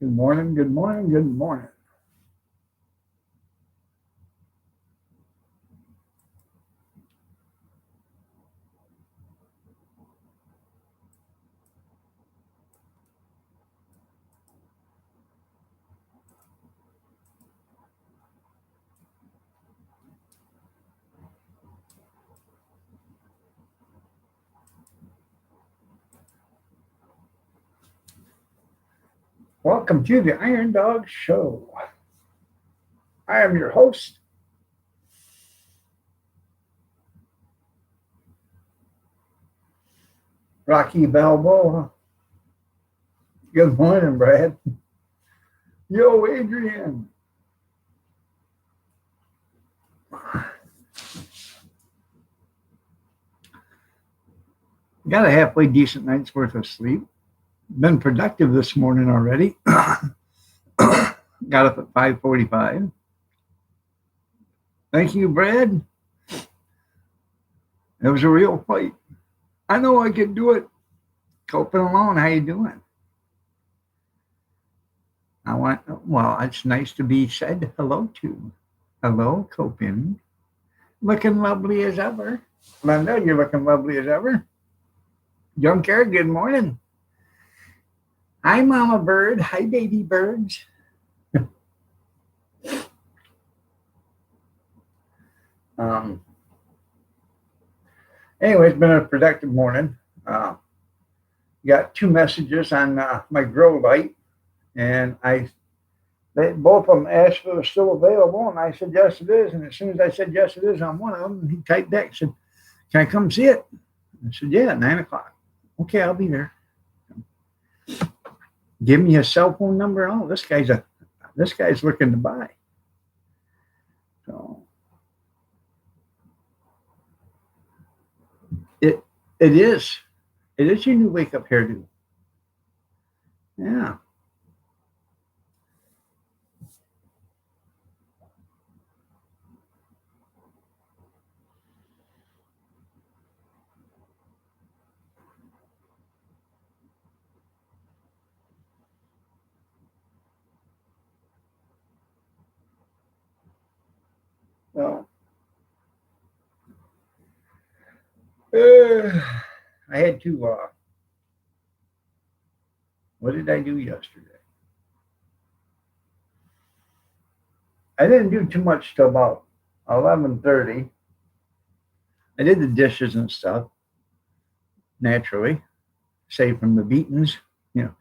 Good morning, good morning, good morning. Welcome to the Iron Dog Show. I am your host, Rocky Balboa. Good morning, Brad. Yo, Adrian. Got a halfway decent night's worth of sleep. Been productive this morning already. Got up at 5:45. Thank you, Brad. It was a real fight. I know I can do it. Coping alone. How you doing? Well, it's nice to be said hello to. Hello, Coping. Looking lovely as ever. Linda, you're looking lovely as ever. Junkyard, good morning. Hi, Mama Bird. Hi, baby birds. um, anyway, it's been a productive morning. Got two messages on my grow light, and both of them asked if it was still available, and I said yes it is. And as soon as I said yes it is on one of them, he typed back and said, "Can I come see it?" I said, "Yeah, at 9:00." Okay, I'll be there. Give me a cell phone number. Oh, this guy's looking to buy. So it is your new wake up hairdo. Yeah. Well, I had to. What did I do yesterday? I didn't do too much till about 11:30. I did the dishes and stuff naturally, save from the beatings. You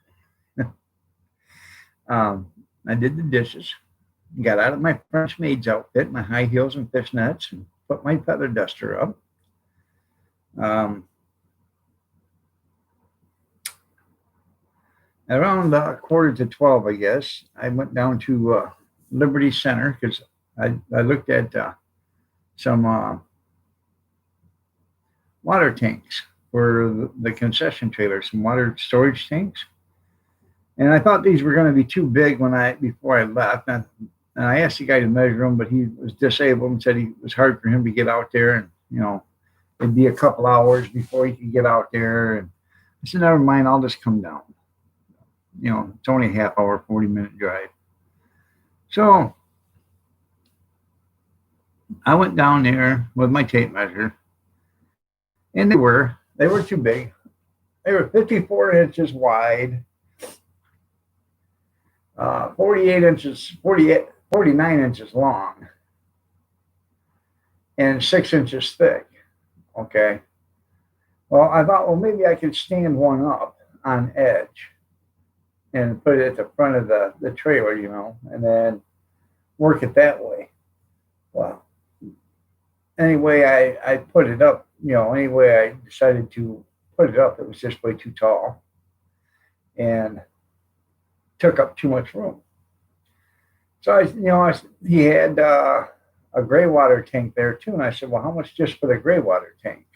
know, I did the dishes. Got out of my French maid's outfit, my high heels and fishnets, and put my feather duster up. Um, Around quarter to 12, I guess, I went down to Liberty Center because I looked at some water tanks for the concession trailer, some water storage tanks. And I thought these were going to be too big before I left. And I asked the guy to measure them, but he was disabled and said it was hard for him to get out there. And, it'd be a couple hours before he could get out there. And I said, never mind, I'll just come down. It's only a half hour, 40-minute drive. So I went down there with my tape measure, and they were too big. They were 54 inches wide, 49 inches long, and 6 inches thick. Okay. Well, I thought, maybe I could stand one up on edge and put it at the front of the trailer, and then work it that way. Well, anyway, I put it up, anyway, I decided to put it up. It was just way too tall and took up too much room. So he had a gray water tank there too. And I said, well, how much just for the gray water tank?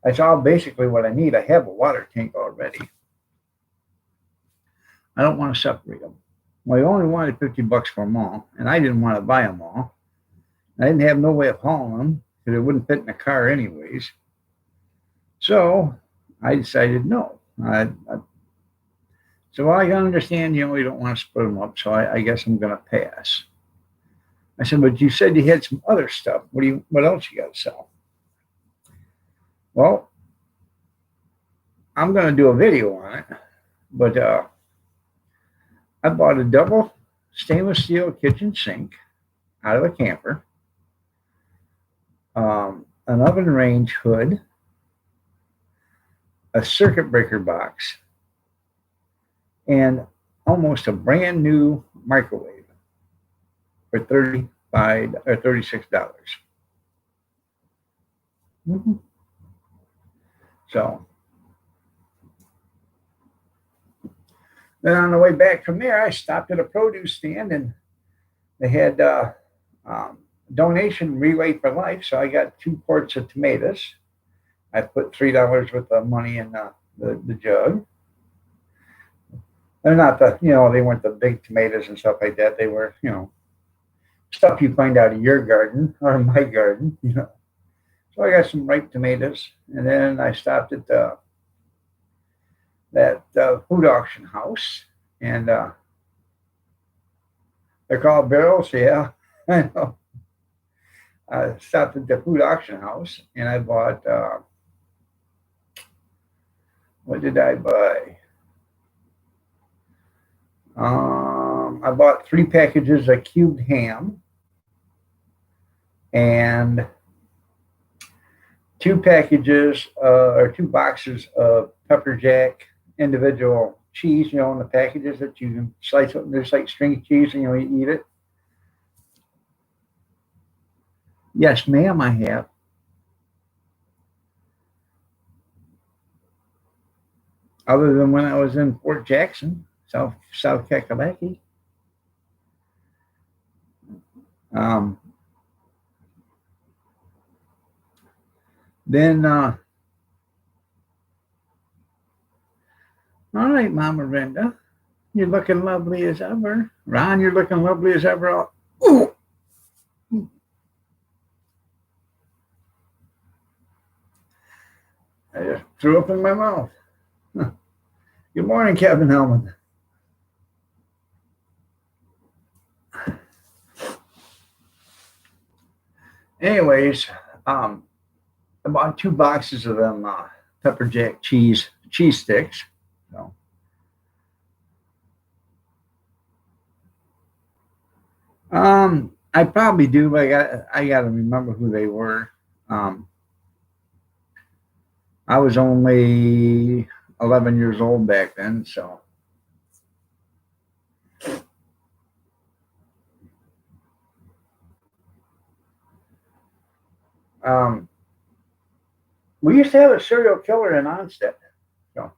That's all basically what I need. I have a water tank already. I don't want to separate them. Well, he only wanted $50 for them all, and I didn't want to buy them all. I didn't have no way of hauling them because it wouldn't fit in the car anyways. So I decided no. So well, I can understand, you don't want to split them up. So I guess I'm going to pass. I said, but you said you had some other stuff. What else you got to sell? Well, I'm going to do a video on it, but I bought a double stainless steel kitchen sink out of a camper, an oven range hood, a circuit breaker box, and almost a brand new microwave for $35 or $36. Mm-hmm. So then on the way back from there, I stopped at a produce stand and they had um, donation relay for life. So I got 2 quarts of tomatoes. I put $3 worth of money in the jug. They're not they weren't the big tomatoes and stuff like that. They were, stuff you find out of your garden or my garden. So I got some ripe tomatoes, and then I stopped at that food auction house, and they're called barrels. Yeah, I know. I stopped at the food auction house, and I bought. What did I buy? I bought 3 packages of cubed ham and 2 packages or 2 boxes of pepper jack individual cheese, in the packages that you can slice up just like string cheese and you eat it. Yes, ma'am, I have. Other than when I was in Fort Jackson, South Kakalaki. Um, then, all right, Mama Brenda, you're looking lovely as ever. Ron, you're looking lovely as ever. Ooh. I just threw up in my mouth. Good morning, Kevin Hellman. Anyways, I bought 2 boxes of them pepper jack cheese sticks. So, I probably do, but I got to remember who they were. Um, I was only 11 years old back then, so. Um, we used to have a serial killer in Onstead. So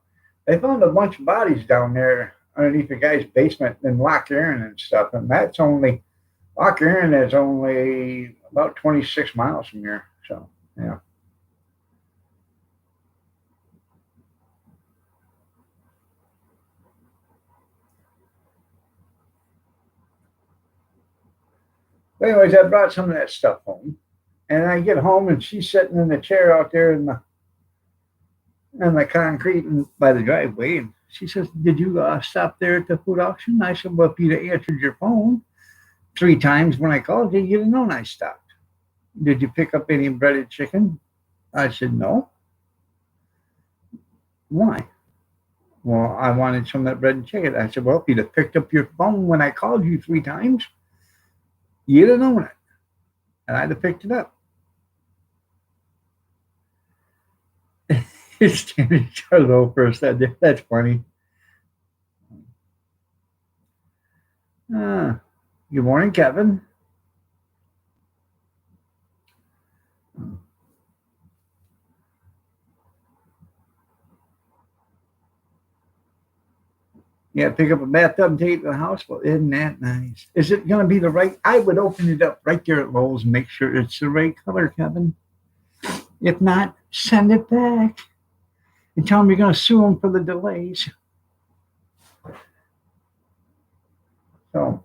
they found a bunch of bodies down there underneath the guy's basement in Loch Erin and stuff. And Loch Erin is only about 26 miles from here. So, yeah. But anyways, I brought some of that stuff home. And I get home and she's sitting in the chair out there in the concrete and by the driveway. And she says, "Did you stop there at the food auction?" I said, "Well, if you'd answered your phone 3 times when I called you, you'd have known I stopped. Did you pick up any breaded chicken?" I said, "No." "Why?" "Well, I wanted some of that breaded chicken." I said, "Well, if you'd have picked up your phone when I called you 3 times, you'd have known it. And I'd have picked it up." It's standing Charlo first. That's funny. Uh, Good morning, Kevin. Yeah, pick up a bathtub and take it to the house. Well, isn't that nice? Is it going to be the right? I would open it up right there at Lowe's and make sure it's the right color, Kevin. If not, send it back and tell them you're going to sue them for the delays. So,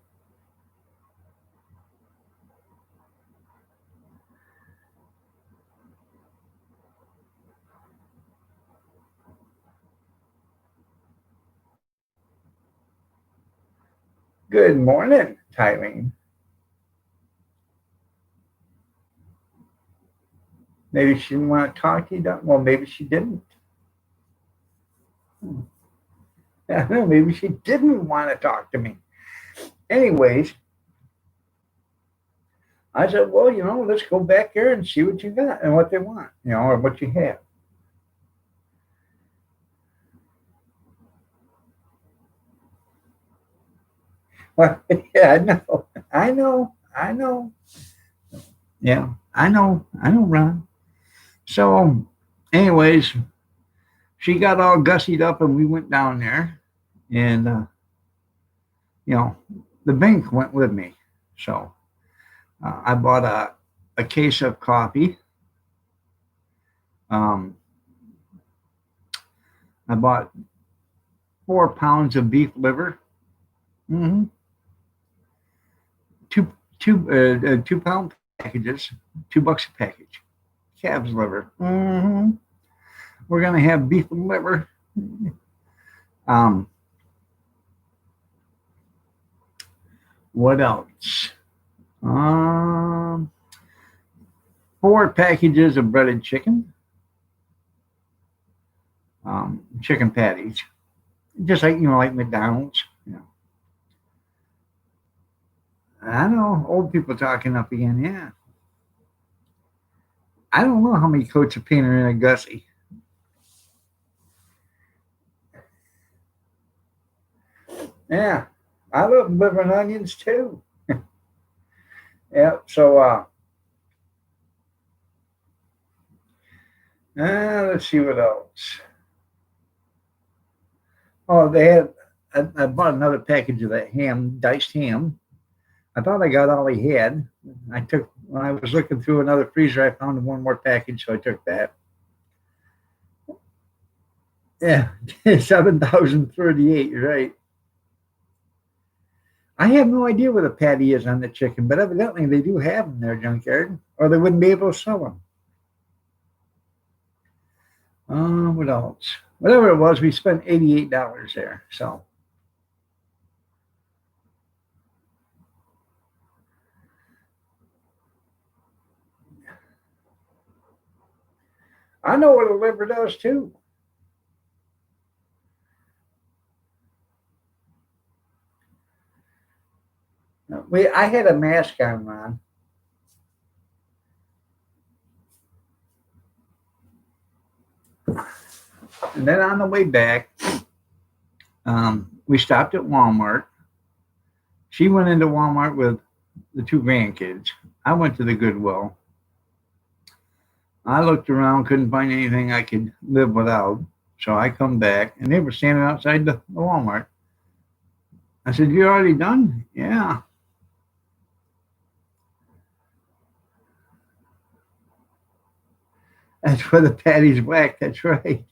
Good morning, Tylene. Maybe she didn't want to talk to you. Well, maybe she didn't. I don't know. Maybe she didn't want to talk to me. Anyways, I said, well, let's go back there and see what you got and what they want, or what you have. Well, yeah, I know. Yeah, I know, Ron. So, anyways, she got all gussied up and we went down there and, you know, the bank went with me. So I bought a case of coffee. Um, I bought 4 pounds of beef liver. Mm-hmm. Two 2 pound packages, $2 a package. Calf's liver. Mm-hmm. We're gonna have beef and liver. Um, what else? Um, 4 packages of breaded chicken. Chicken patties, just like like McDonald's. I know old people talking up again. Yeah, I don't know how many coats of paint are in a Gussie. Yeah, I love liver and onions too. Yeah, so let's see what else. Oh, they had. I bought another package of that ham, diced ham. I thought I got all he had. I took when I was looking through another freezer, I found one more package, so I took that. Yeah, 7,038. Right. I have no idea what a patty is on the chicken, but evidently they do have them there, junkyard, or they wouldn't be able to sell them. What else? Whatever it was, we spent $88 there. So I know what a liver does too. I had a mask on, Ron. And then on the way back, we stopped at Walmart. She went into Walmart with the 2 grandkids. I went to the Goodwill. I looked around, couldn't find anything I could live without. So I come back, and they were standing outside the Walmart. I said, "You already done?" Yeah. That's where the patty's whack. That's right.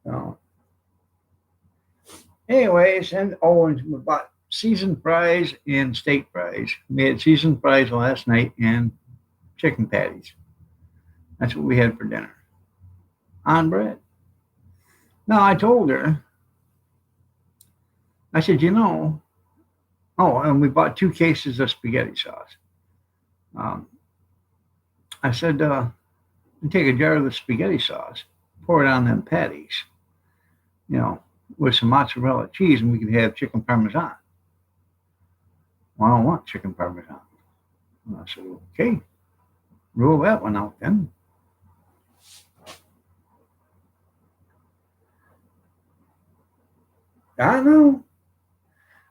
So, anyways, and we bought seasoned fries and steak fries. We had seasoned fries last night and chicken patties. That's what we had for dinner on bread. Now I told her, I said, oh, and we bought 2 cases of spaghetti sauce. Um, I said, take a jar of the spaghetti sauce, pour it on them patties, you know, with some mozzarella cheese, and we could have chicken parmesan. Well, I don't want chicken parmesan. And I said, okay, rule that one out then. I know.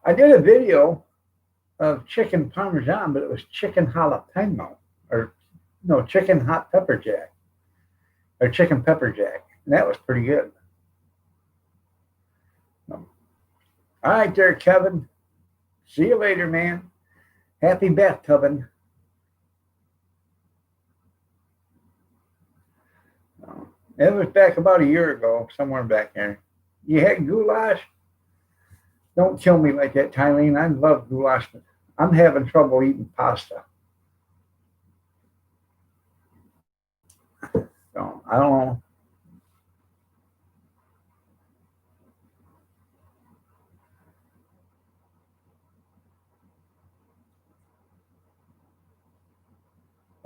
I did a video of chicken parmesan, but it was chicken jalapeno, or no, chicken hot pepper jack, or chicken pepper jack. And that was pretty good. All right, there, Kevin. See you later, man. Happy bathtubing. It was back about a year ago, somewhere back there. You had goulash? Don't kill me like that, Tylene. I love goulash, but I'm having trouble eating pasta. So I don't know.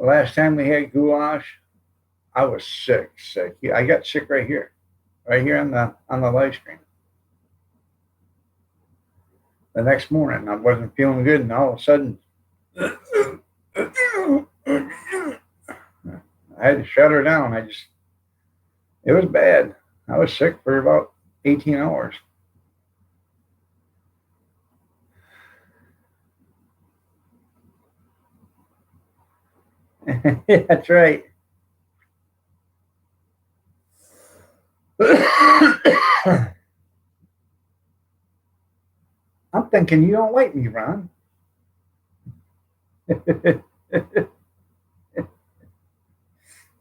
last time we had goulash, I was sick. Yeah, I got sick right here on the live stream. The next morning, I wasn't feeling good, and all of a sudden, I had to shut her down. It was bad. I was sick for about 18 hours. That's right. I'm thinking you don't like me, Ron.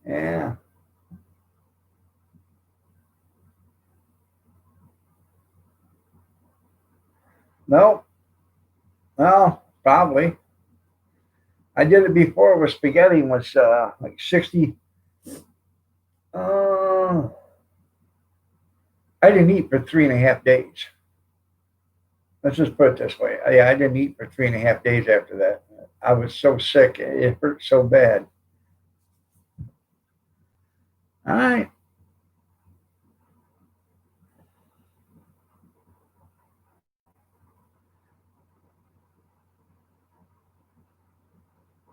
Yeah. No. Well, probably. I did it before with spaghetti and was like 60. Uh, I didn't eat for 3.5 days. Let's just put it this way. I didn't eat for 3.5 days after that. I was so sick. It hurt so bad. All right.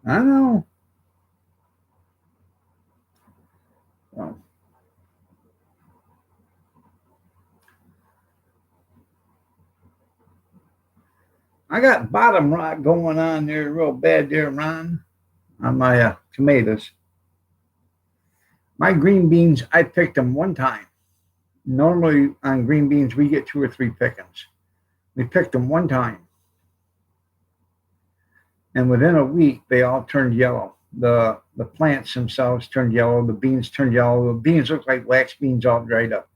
I know. Well, I got bottom rot going on there real bad there, Ron, on my tomatoes. My green beans, I picked them one time. Normally on green beans, we get 2 or 3 pickings. We picked them one time. And within a week, they all turned yellow. The plants themselves turned yellow. The beans turned yellow. The beans looked like wax beans all dried up.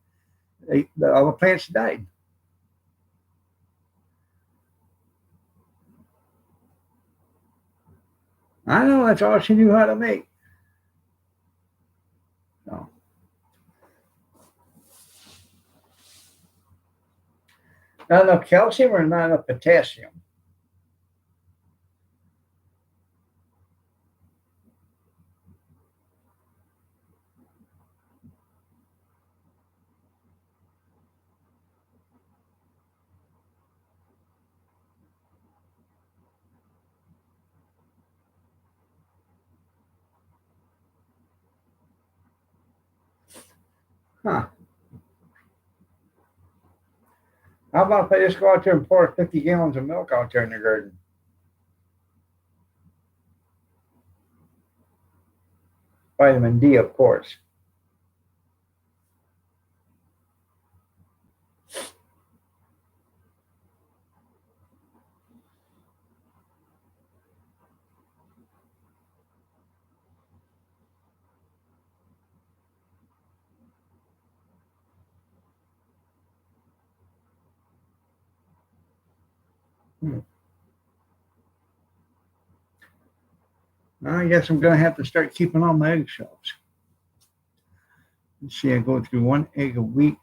All the plants died. I know that's all she knew how to make. So, not enough calcium or not enough potassium. Huh. How about if I just go out there and pour 50 gallons of milk out there in the garden? Vitamin D, of course. Hmm. I guess I'm going to have to start keeping all my eggshells. Let's see, I go through 1 egg a week,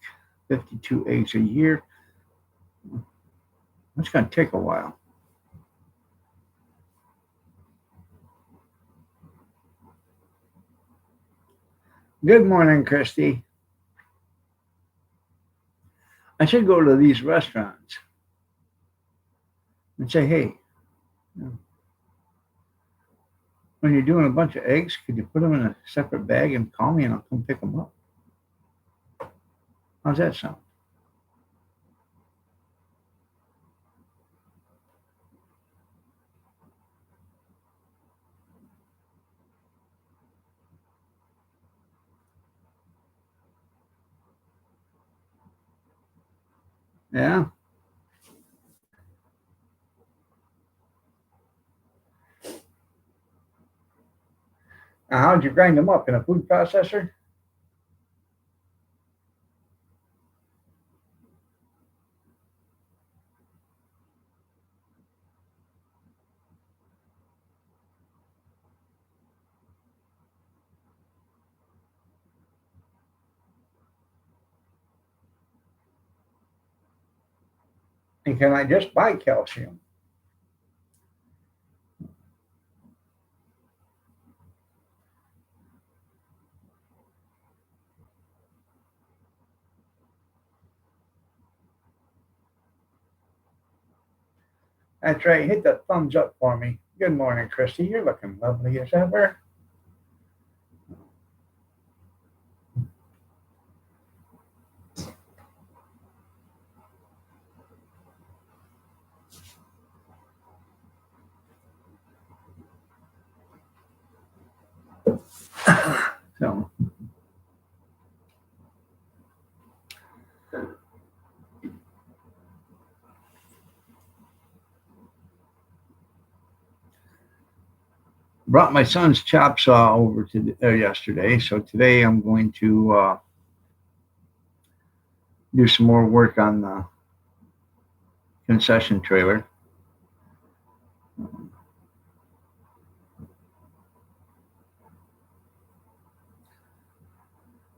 52 eggs a year. That's going to take a while. Good morning, Christy. I should go to these restaurants and say, hey, when you're doing a bunch of eggs, could you put them in a separate bag and call me and I'll come pick them up? How's that sound? Yeah. Now, how'd you grind them up in a food processor? And can I just buy calcium? That's right. Hit the thumbs up for me. Good morning, Christy. You're looking lovely as ever. So, brought my son's chop saw over to yesterday. So today I'm going to do some more work on the concession trailer.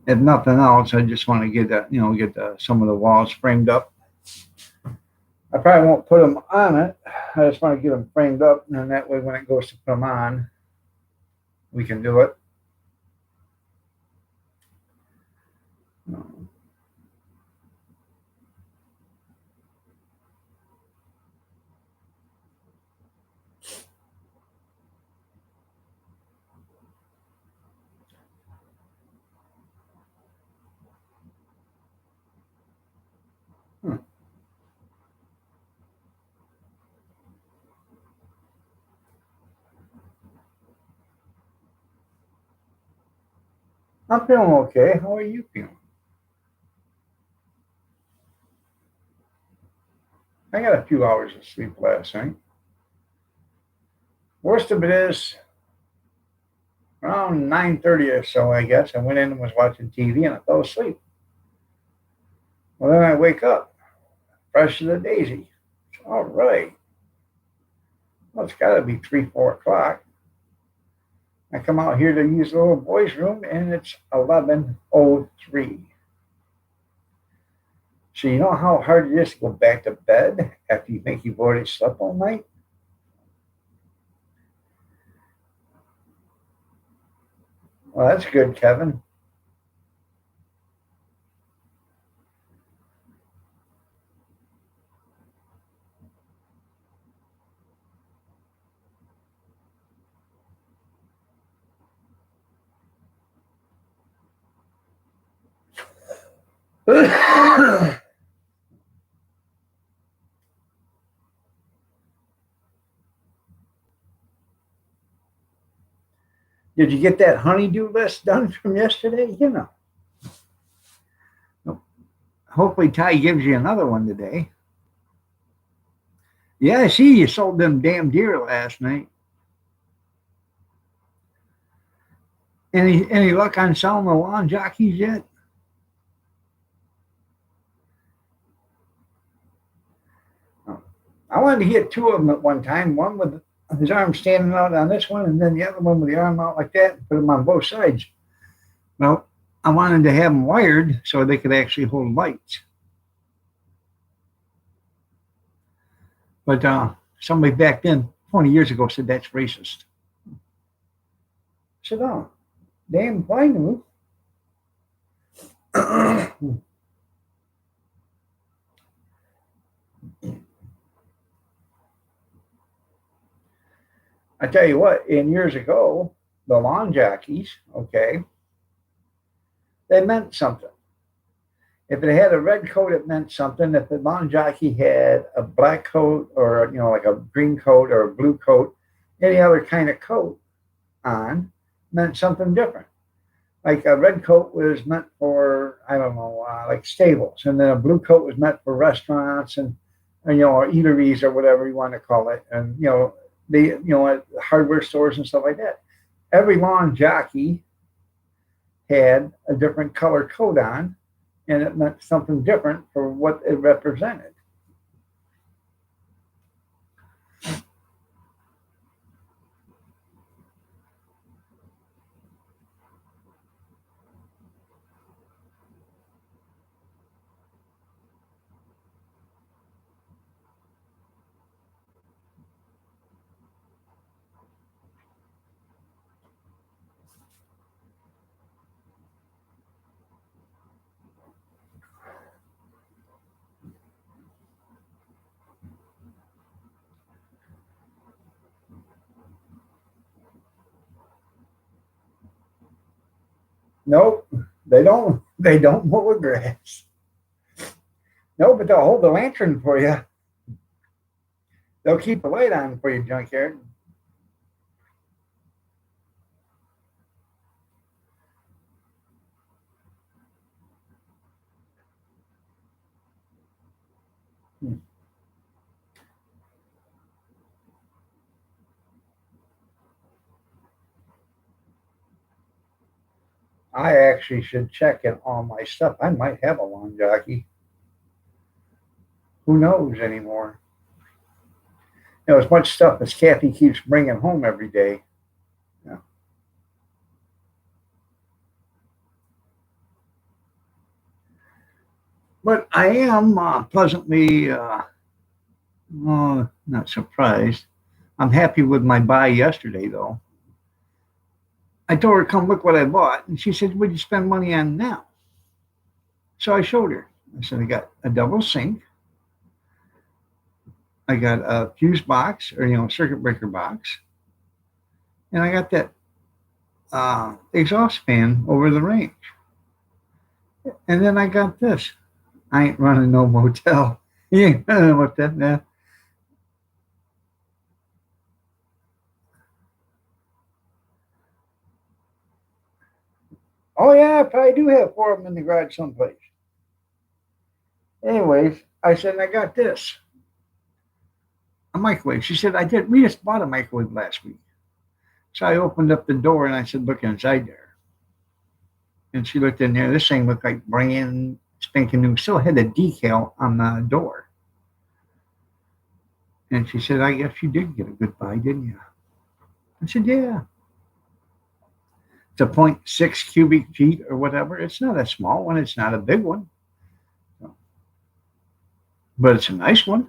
If nothing else, I just want to get that, get some of the walls framed up. I probably won't put them on it. I just want to get them framed up, and then that way, when it goes to put them on, we can do it. Hmm. I'm feeling okay. How are you feeling? I got a few hours of sleep last night. Worst of it is, around 9:30 or so, I guess, I went in and was watching TV and I fell asleep. Well, then I wake up, fresh as a daisy. All right. Well, it's got to be 3, 4 o'clock. I come out here to use the little boy's room and it's 11:03. So you know how hard it is to go back to bed after you think you've already slept all night? Well, that's good, Kevin. Did you get that honeydew list done from yesterday? Hopefully Ty gives you another one today. Yeah, I see you sold them damn deer last night. Any luck on selling the lawn jockeys yet? I wanted to get two of them at one time. One with his arm standing out on this one, and then the other one with the arm out like that. Put them on both sides. Well, I wanted to have them wired so they could actually hold lights. But somebody back then, 20 years ago, said that's racist. I said, oh, damn, I knew. I tell you what, in years ago, the lawn jockeys, okay, they meant something. If it had a red coat, it meant something. If the lawn jockey had a black coat or, like a green coat or a blue coat, any other kind of coat on meant something different. Like a red coat was meant for, I don't know, like stables. And then a blue coat was meant for restaurants and or eateries or whatever you want to call it. And, hardware stores and stuff like that. Every lawn jockey had a different color coat on, and it meant something different for what it represented. Nope, they don't. They don't mow the grass. No, but they'll hold the lantern for you. They'll keep the light on for you, junkyard. I actually should check in all my stuff. I might have a lawn jockey. Who knows anymore? As much stuff as Kathy keeps bringing home every day. Yeah. But I am pleasantly not surprised. I'm happy with my buy yesterday, though. I told her, come look what I bought. And she said, what'd you spend money on now? So I showed her. I said, I got a double sink. I got a fuse box or, circuit breaker box. And I got that exhaust fan over the range. And then I got this. I ain't running no motel. You ain't running what that now. Oh yeah, I probably do have four of them in the garage someplace. Anyways, I said I got this. A microwave. She said, I did. We just bought a microwave last week. So I opened up the door and I said, look inside there. And she looked in there. This thing looked like brand spanking new. Still had the decal on the door. And she said, I guess you did get a good buy, didn't you? I said, yeah. It's a zero point 0.6 cubic feet or whatever. It's not a small one. It's not a big one. But it's a nice one.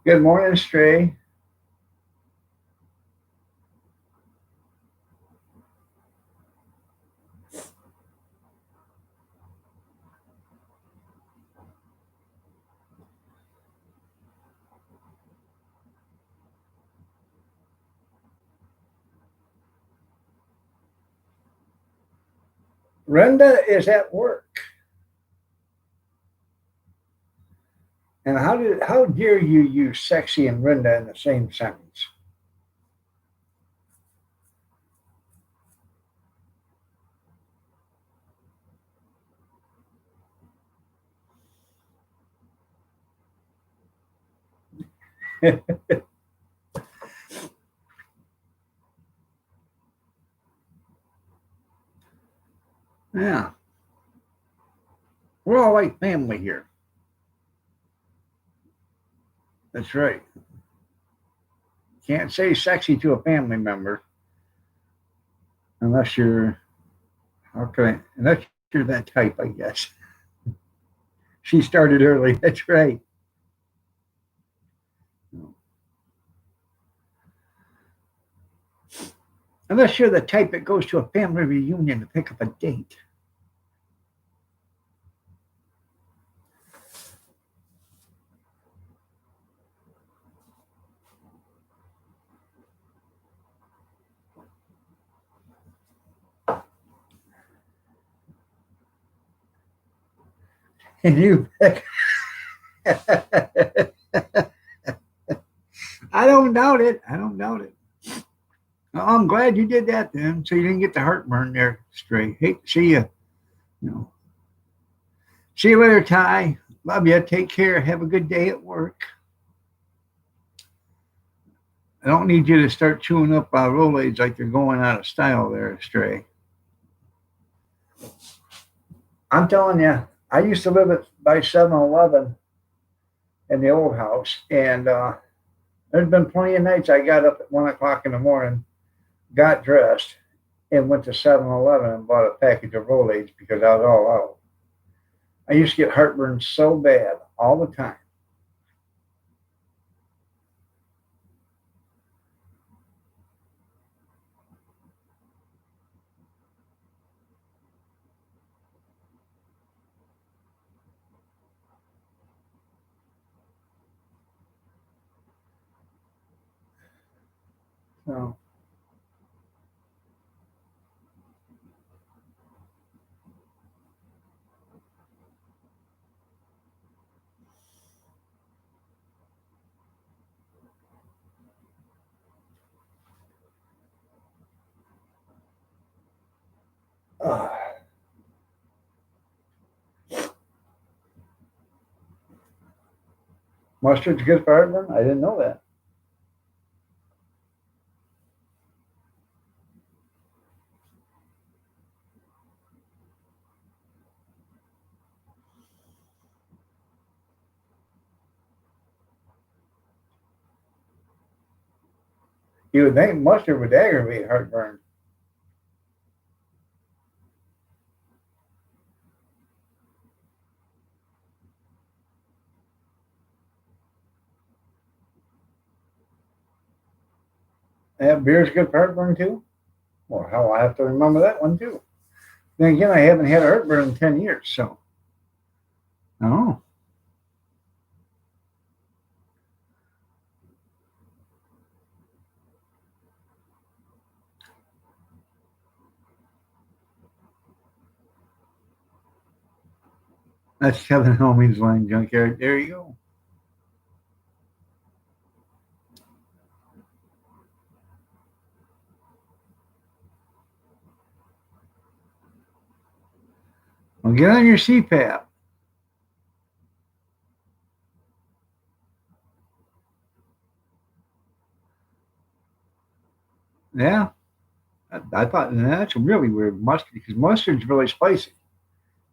Good morning, Stray. Brenda is at work. And how dare you use sexy and Brenda in the same sentence? Yeah, we're all like family here. That's right. Can't say sexy to a family member unless you're okay. Unless you're that type, I guess. She started early. That's right. Unless you're the type that goes to a family reunion to pick up a date. And you pick. I don't doubt it. I don't doubt it. Well, I'm glad you did that then, so you didn't get the heartburn there. Straight. Hate to see you. You know. See you later, Ty. Love you. Take care. Have a good day at work. I don't need you to start chewing up Rolaids like they're going out of style there, Stray. I'm telling you, I used to live by 7-Eleven in the old house, and there's been plenty of nights I got up at 1 o'clock in the morning, got dressed, and went to 7-Eleven and bought a package of Rolaids because I was all out. I used to get heartburn so bad all the time. So, uh, mustard's good for heartburn? I didn't know that. You would think mustard would aggravate heartburn. And beer's good for heartburn too? Well, hell, I have to remember that one too. Then again, I haven't had heartburn in 10 years, so. Oh, that's Kevin Helming's line junkyard. There you go. Well, get on your CPAP. Yeah, I thought that's really weird. Mustard, because mustard's really spicy.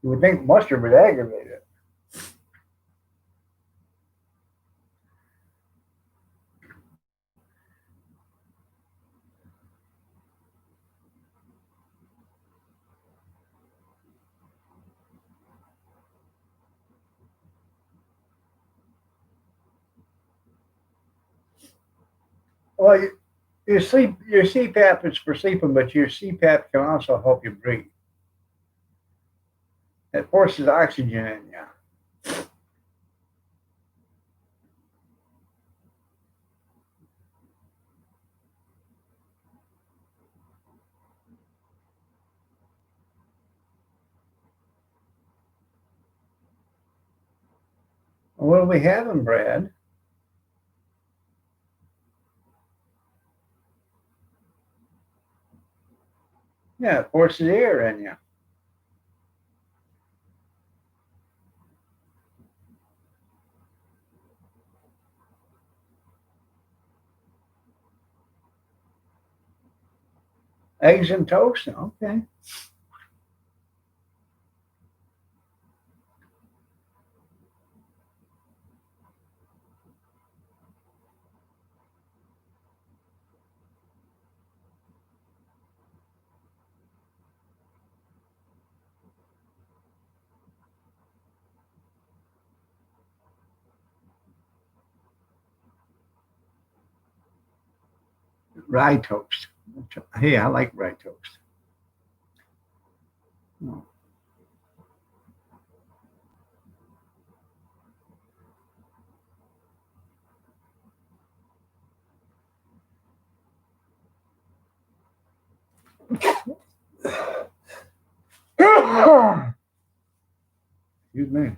You would think mustard would aggravate it. Well, your CPAP is for sleeping, but your CPAP can also help you breathe. It forces oxygen in you. What are we having, Brad? Yeah, it forces air in you. Eggs and toast? Okay. Rye toast. Hey, I like rye toast. Excuse me.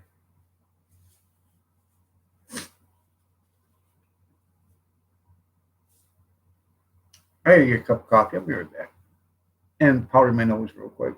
Hey, your cup of coffee. I'll be right back. And powder my nose real quick.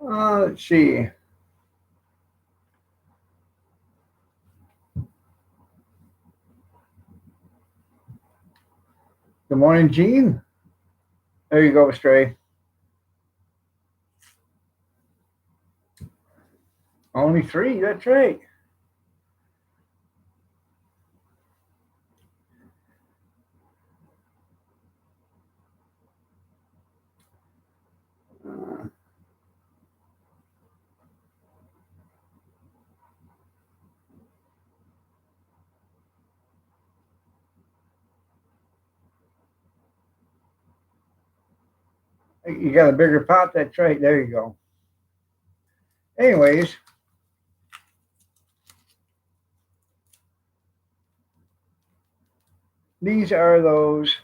Let's see. Good morning, Gene. There you go, Stray. Only three. That's right. You got a bigger pot? That's right. There you go. Anyways, these are those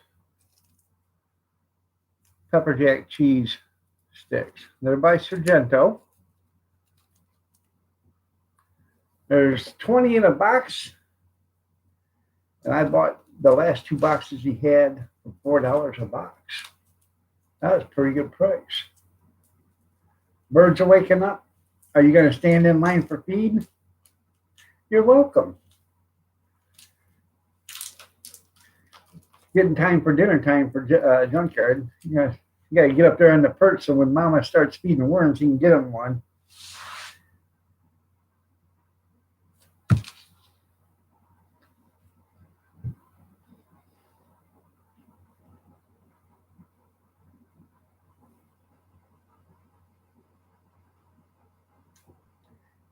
pepper jack cheese sticks. They're by Sargento. There's 20 in a box, and I bought the last two boxes he had for $4 a box. That was a pretty good price. Birds are waking up. Are you going to stand in line for feed? You're welcome. Getting time for dinner time for Junkyard. You got to get up there on the perch so when Mama starts feeding worms, you can get them one.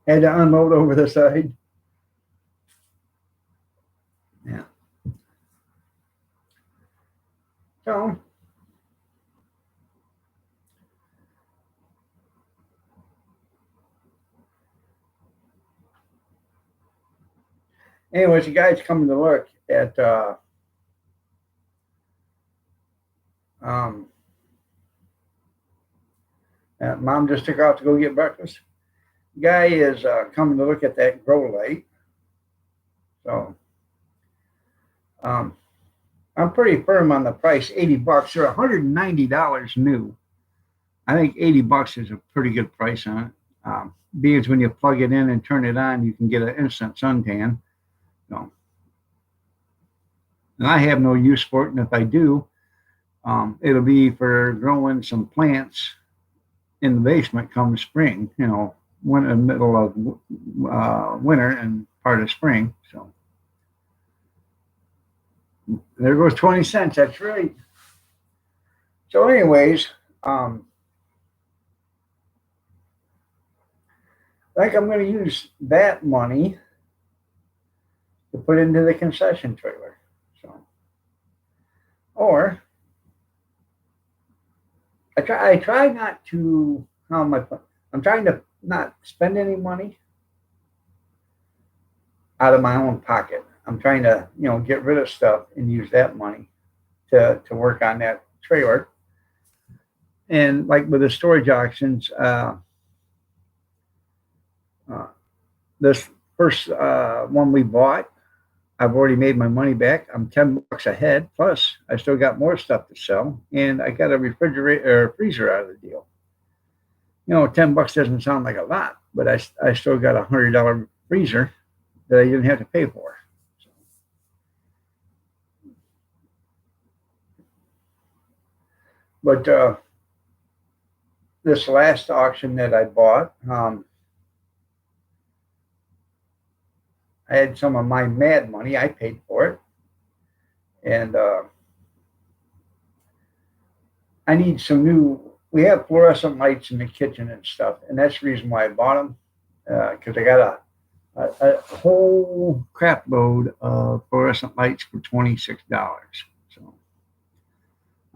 Had to unload over the side. Yeah. So, anyways, you guys coming to look at Mom just took off to go get breakfast. Guy is coming to look at that grow light. So I'm pretty firm on the price, $80. They're $190 new. I think $80 is a pretty good price on it. Because when you plug it in and turn it on, you can get an instant suntan. So, and I have no use for it, and if I do, it'll be for growing some plants in the basement come spring. When in the middle of winter and part of spring. So there goes 20 cents. That's right. So, anyways, I think I'm going to use that money to put into the concession trailer. So, or I try not to. I'm trying to not spend any money out of my own pocket. I'm trying to, get rid of stuff and use that money to work on that trailer. And like with the storage auctions, this first one we bought, I've already made my money back. I'm $10 ahead. Plus, I still got more stuff to sell, and I got a refrigerator or freezer out of the deal. $10 doesn't sound like a lot, but I still got $100 freezer that I didn't have to pay for. But this last auction that I bought, I had some of my mad money. I paid for it. And I need some we have fluorescent lights in the kitchen and stuff. And that's the reason why I bought them. Because I got a whole crap load of fluorescent lights for $26. So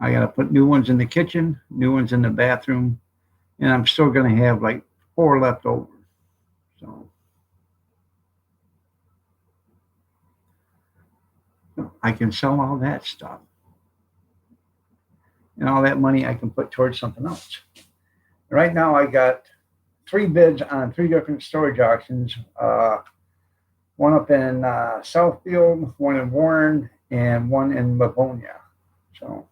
I got to put new ones in the kitchen, new ones in the bathroom. And I'm still going to have like 4 left over. So I can sell all that stuff. And all that money I can put towards something else. Right now I got 3 bids on 3 different storage auctions. One up in Southfield, one in Warren, and one in Livonia. So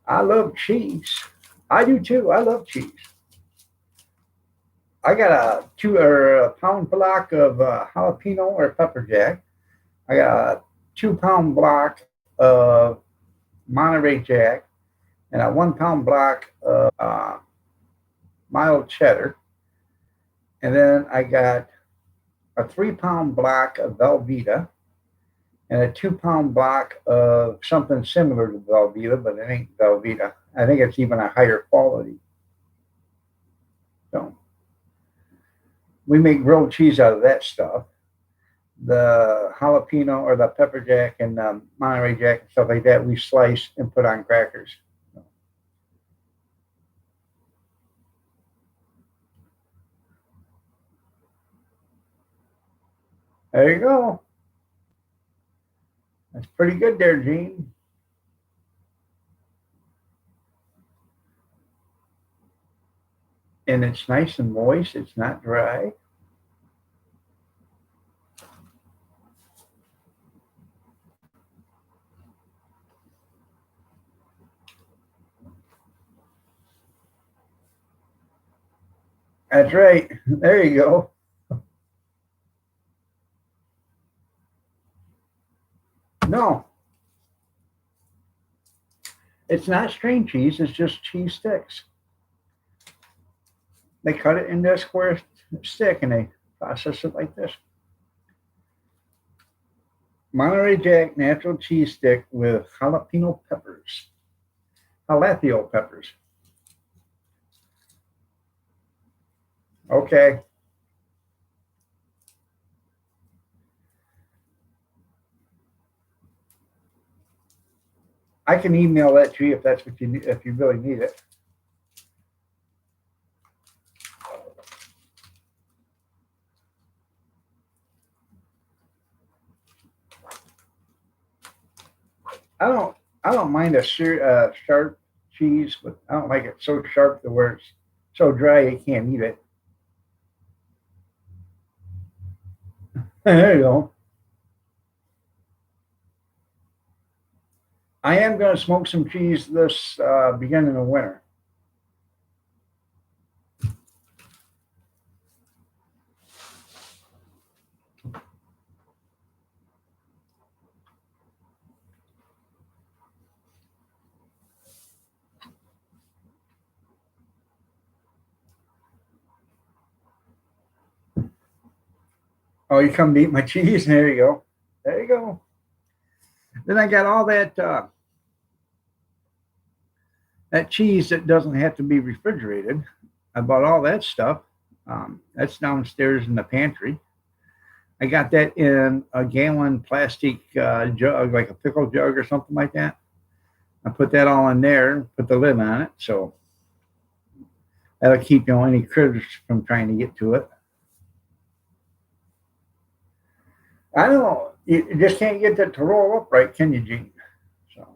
I love cheese. I do too. I love cheese. I got a pound block of jalapeno or pepper jack. I got a 2 pound block of Monterey Jack and a 1 pound block of mild cheddar. And then I got a 3 pound block of Velveeta and a 2 pound block of something similar to Velveeta, but it ain't Velveeta. I think it's even a higher quality. So we make grilled cheese out of that stuff. The jalapeno or the pepper jack and Monterey Jack and stuff like that, we slice and put on crackers. There you go. That's pretty good there, Gene. And it's nice and moist. It's not dry. That's right. There you go. No, it's not string cheese. It's just cheese sticks. They cut it into a square stick and they process it like this. Monterey Jack natural cheese stick with jalapeno peppers. Jalapeno peppers. Okay. I can email that to you if that's what you need, if you really need it. I don't I don't mind a sharp cheese, but I don't like it so sharp to where it's so dry you can't eat it. There you go. I am going to smoke some cheese this beginning of winter. Oh, you come to eat my cheese? There you go. There you go. Then I got all that cheese that doesn't have to be refrigerated. I bought all that stuff. That's downstairs in the pantry. I got that in a gallon plastic jug, like a pickle jug or something like that. I put that all in there, put the lid on it, so that'll keep any critters from trying to get to it. I don't know. You just can't get that to roll up right, can you, Gene? So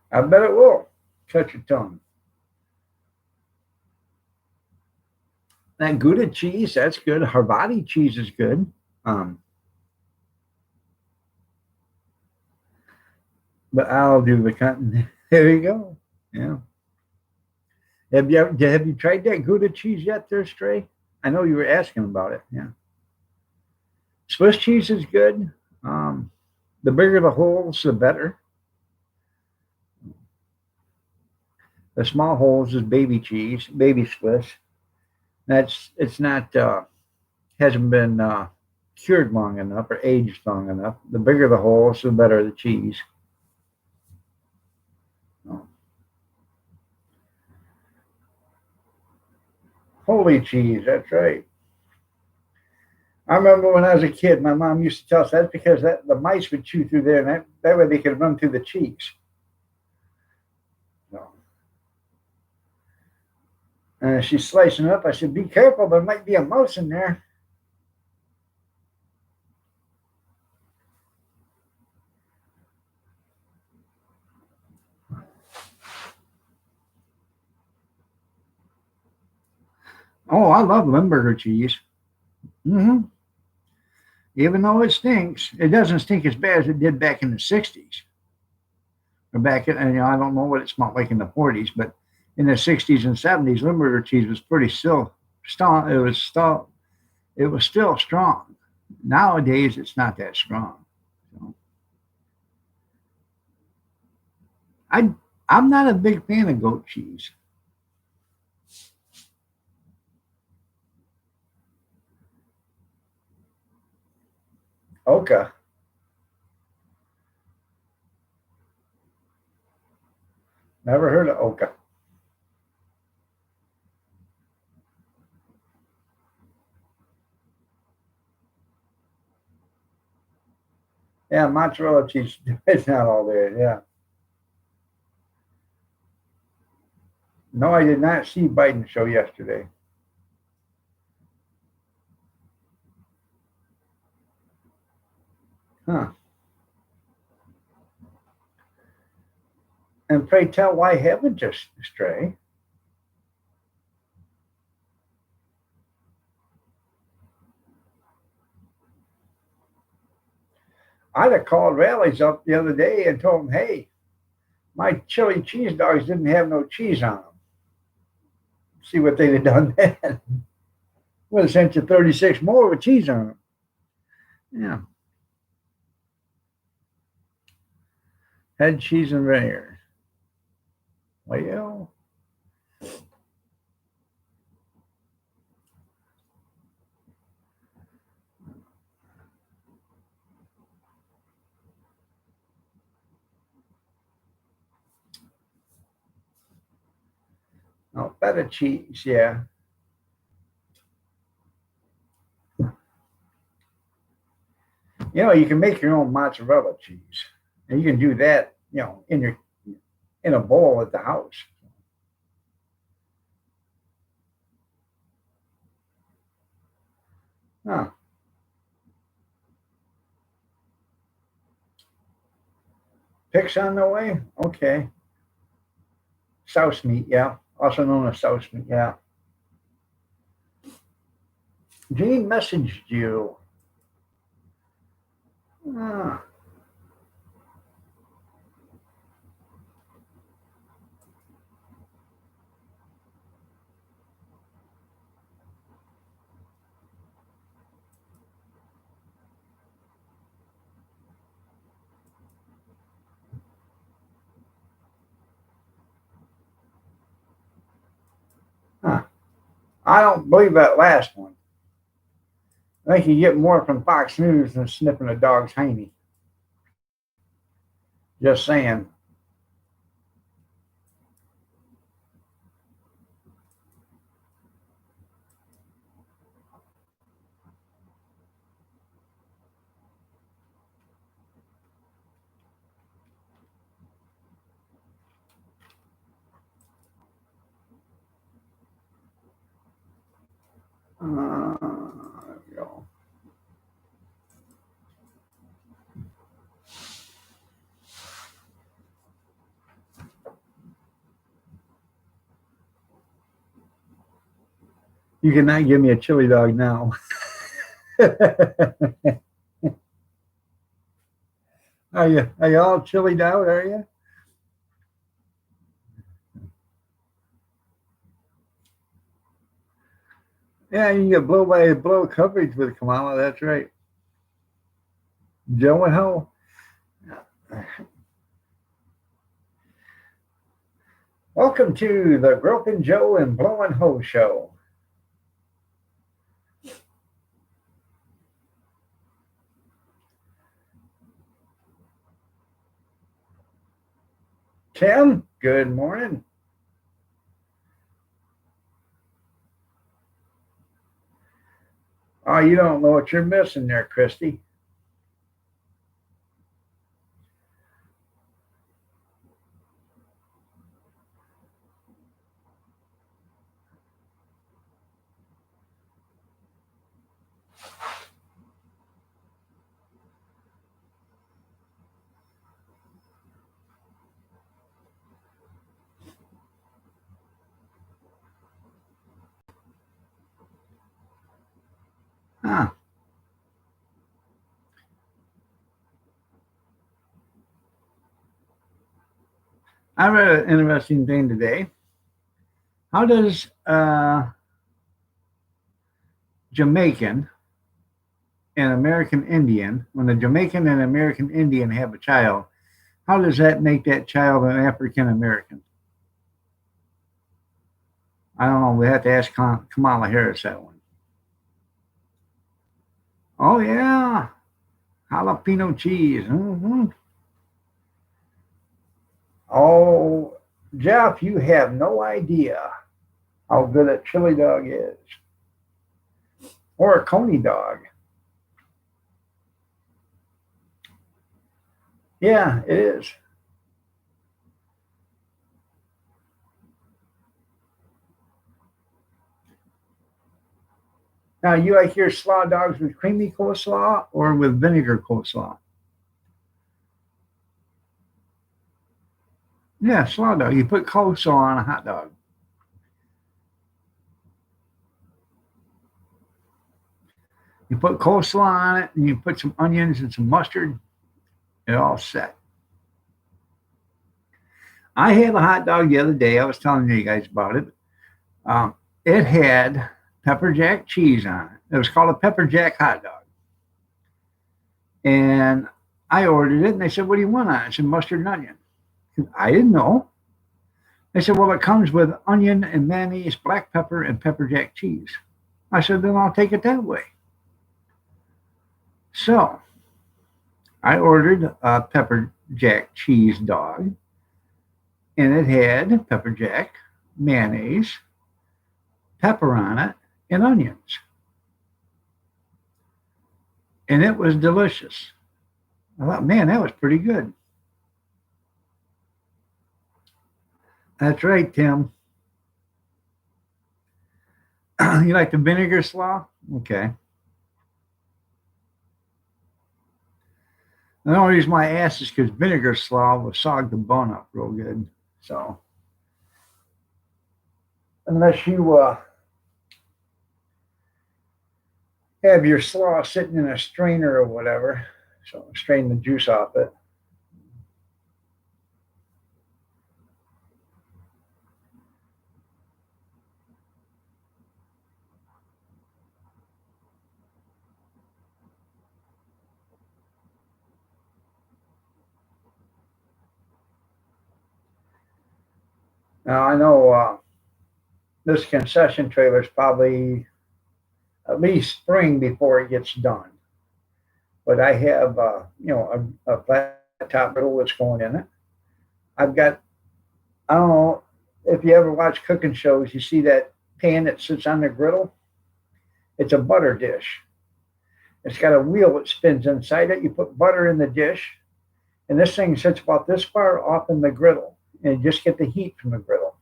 I bet it will. Cut your tongue. That Gouda cheese, that's good. Havarti cheese is good. Um, but I'll do the cotton. There you go. Yeah. Have you tried that Gouda cheese yet, there, Stray? I know you were asking about it. Yeah. Swiss cheese is good. Um, the bigger the holes, the better. The small holes is baby cheese, baby Swiss. That's it's not hasn't been cured long enough or aged long enough. The bigger the holes, the better the cheese. Oh, holy cheese, that's right. I remember when I was a kid, my mom used to tell us that's because the mice would chew through there, and that way they could run through the cheeks. So, and she's slicing it up. I said, "Be careful, there might be a mouse in there." Oh, I love Limburger cheese. Hmm. Even though it stinks, it doesn't stink as bad as it did back in the '60s. back in, and I don't know what it smelled like in the 40s, but in the 60s and 70s, Limburger cheese was pretty still, it was still strong. Nowadays, it's not that strong. So I, I'm not a big fan of goat cheese. Oka, never heard of Oka. Yeah, mozzarella cheese is not all there. Yeah. No, I did not see Biden show yesterday. Huh. And pray tell, why haven't you, Stray? I'd have called Rallies up the other day and told them, hey, my chili cheese dogs didn't have no cheese on them. See what they'd have done then. Would have sent you 36 more with cheese on them. Yeah. Head cheese and vinegar. Well, no, feta cheese, yeah. You know, you can make your own mozzarella cheese. And you can do that, in a bowl at the house. Huh. Picks on the way? Okay. Souse meat, yeah. Also known as souse meat, yeah. Gene messaged you. Ah, huh. I don't believe that last one. I think you get more from Fox News than sniffing a dog's hiney. Just saying. There we go. You cannot give me a chili dog now. Are you all chilied out, are you? Yeah, you get blow by blow coverage with Kamala, that's right. Joe and Ho. Welcome to the Groping Joe and Blowing Ho show. Tim, good morning. Oh, you don't know what you're missing there, Christy. Huh. I read an interesting thing today. How does Jamaican and American Indian, when a Jamaican and American Indian have a child, how does that make that child an African American? I don't know. We have to ask Kamala Harris that one. Oh yeah, jalapeno cheese. Oh, Jeff, you have no idea how good a chili dog is, or a coney dog. Yeah, it is. Now, you like your slaw dogs with creamy coleslaw or with vinegar coleslaw? Yeah, slaw dog. You put coleslaw on a hot dog. You put coleslaw on it, and you put some onions and some mustard. It all set. I had a hot dog the other day. I was telling you guys about it. It had pepper jack cheese on it. It was called a pepper jack hot dog. And I ordered it, and they said, "What do you want on it?" I said, "Mustard and onion." I didn't know. They said, "Well, it comes with onion and mayonnaise, black pepper, and pepper jack cheese." I said, "Then I'll take it that way." So I ordered a pepper jack cheese dog, and it had pepper jack, mayonnaise, pepper on it, and onions. And it was delicious. I thought, man, that was pretty good. That's right, Tim. You like the vinegar slaw? Okay. The only reason why I asked is because vinegar slaw will sog the bone up real good. So unless you have your slaw sitting in a strainer or whatever, so strain the juice off it. Now I know this concession trailer is probably at least spring before it gets done. But I have, a flat top griddle that's going in it. I've got, I don't know if you ever watch cooking shows, you see that pan that sits on the griddle. It's a butter dish. It's got a wheel that spins inside it. You put butter in the dish, and this thing sits about this far off in the griddle, and you just get the heat from the griddle.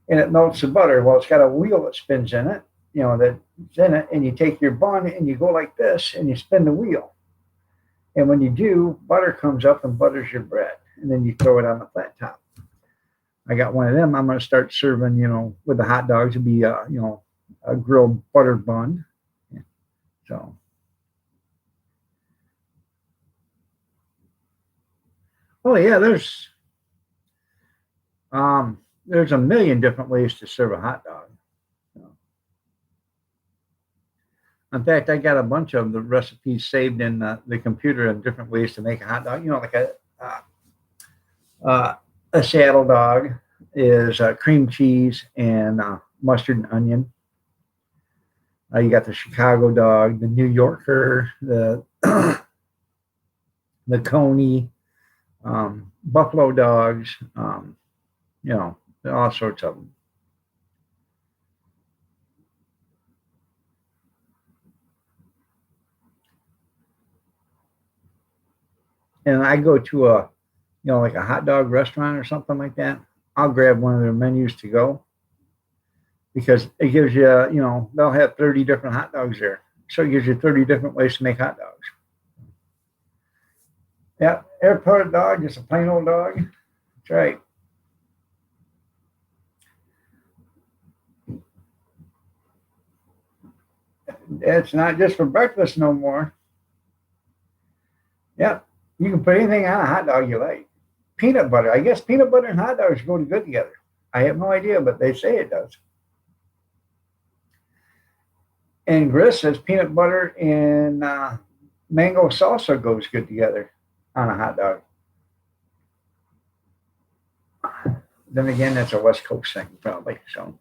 And it melts the butter. Well, it's got a wheel that spins in it, that's in it, and you take your bun and you go like this and you spin the wheel. And when you do, butter comes up and butters your bread, and then you throw it on the flat top. I got one of them. I'm going to start serving, with the hot dogs. It'd be, a grilled butter bun. Yeah. So, oh yeah, there's a million different ways to serve a hot dog. So, in fact, I got a bunch of the recipes saved in the computer of different ways to make a hot dog. Like a saddle dog is cream cheese and mustard and onion. You got the Chicago dog, the New Yorker, the the Coney, Buffalo dogs, all sorts of them. And I go to like a hot dog restaurant or something like that. I'll grab one of their menus to go because it gives you, they'll have 30 different hot dogs there. So it gives you 30 different ways to make hot dogs. Yeah, airport dog, just a plain old dog. That's right. It's not just for breakfast no more. Yep. You can put anything on a hot dog you like. peanut butter. I guess peanut butter and hot dogs go good together. I have no idea, but they say it does. And Gris says peanut butter and mango salsa goes good together on a hot dog. Then again, that's a West Coast thing, probably. So,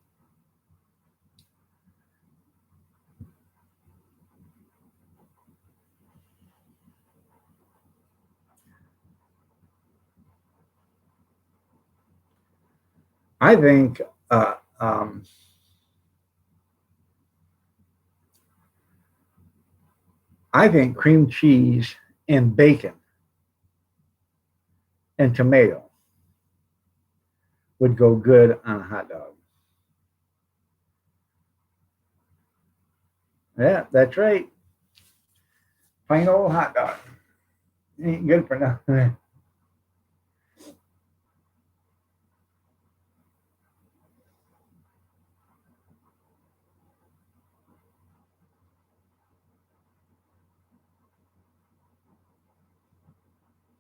I think uh, um, I think cream cheese and bacon and tomato would go good on a hot dog. Yeah, that's right. Plain old hot dog. Ain't good for nothing.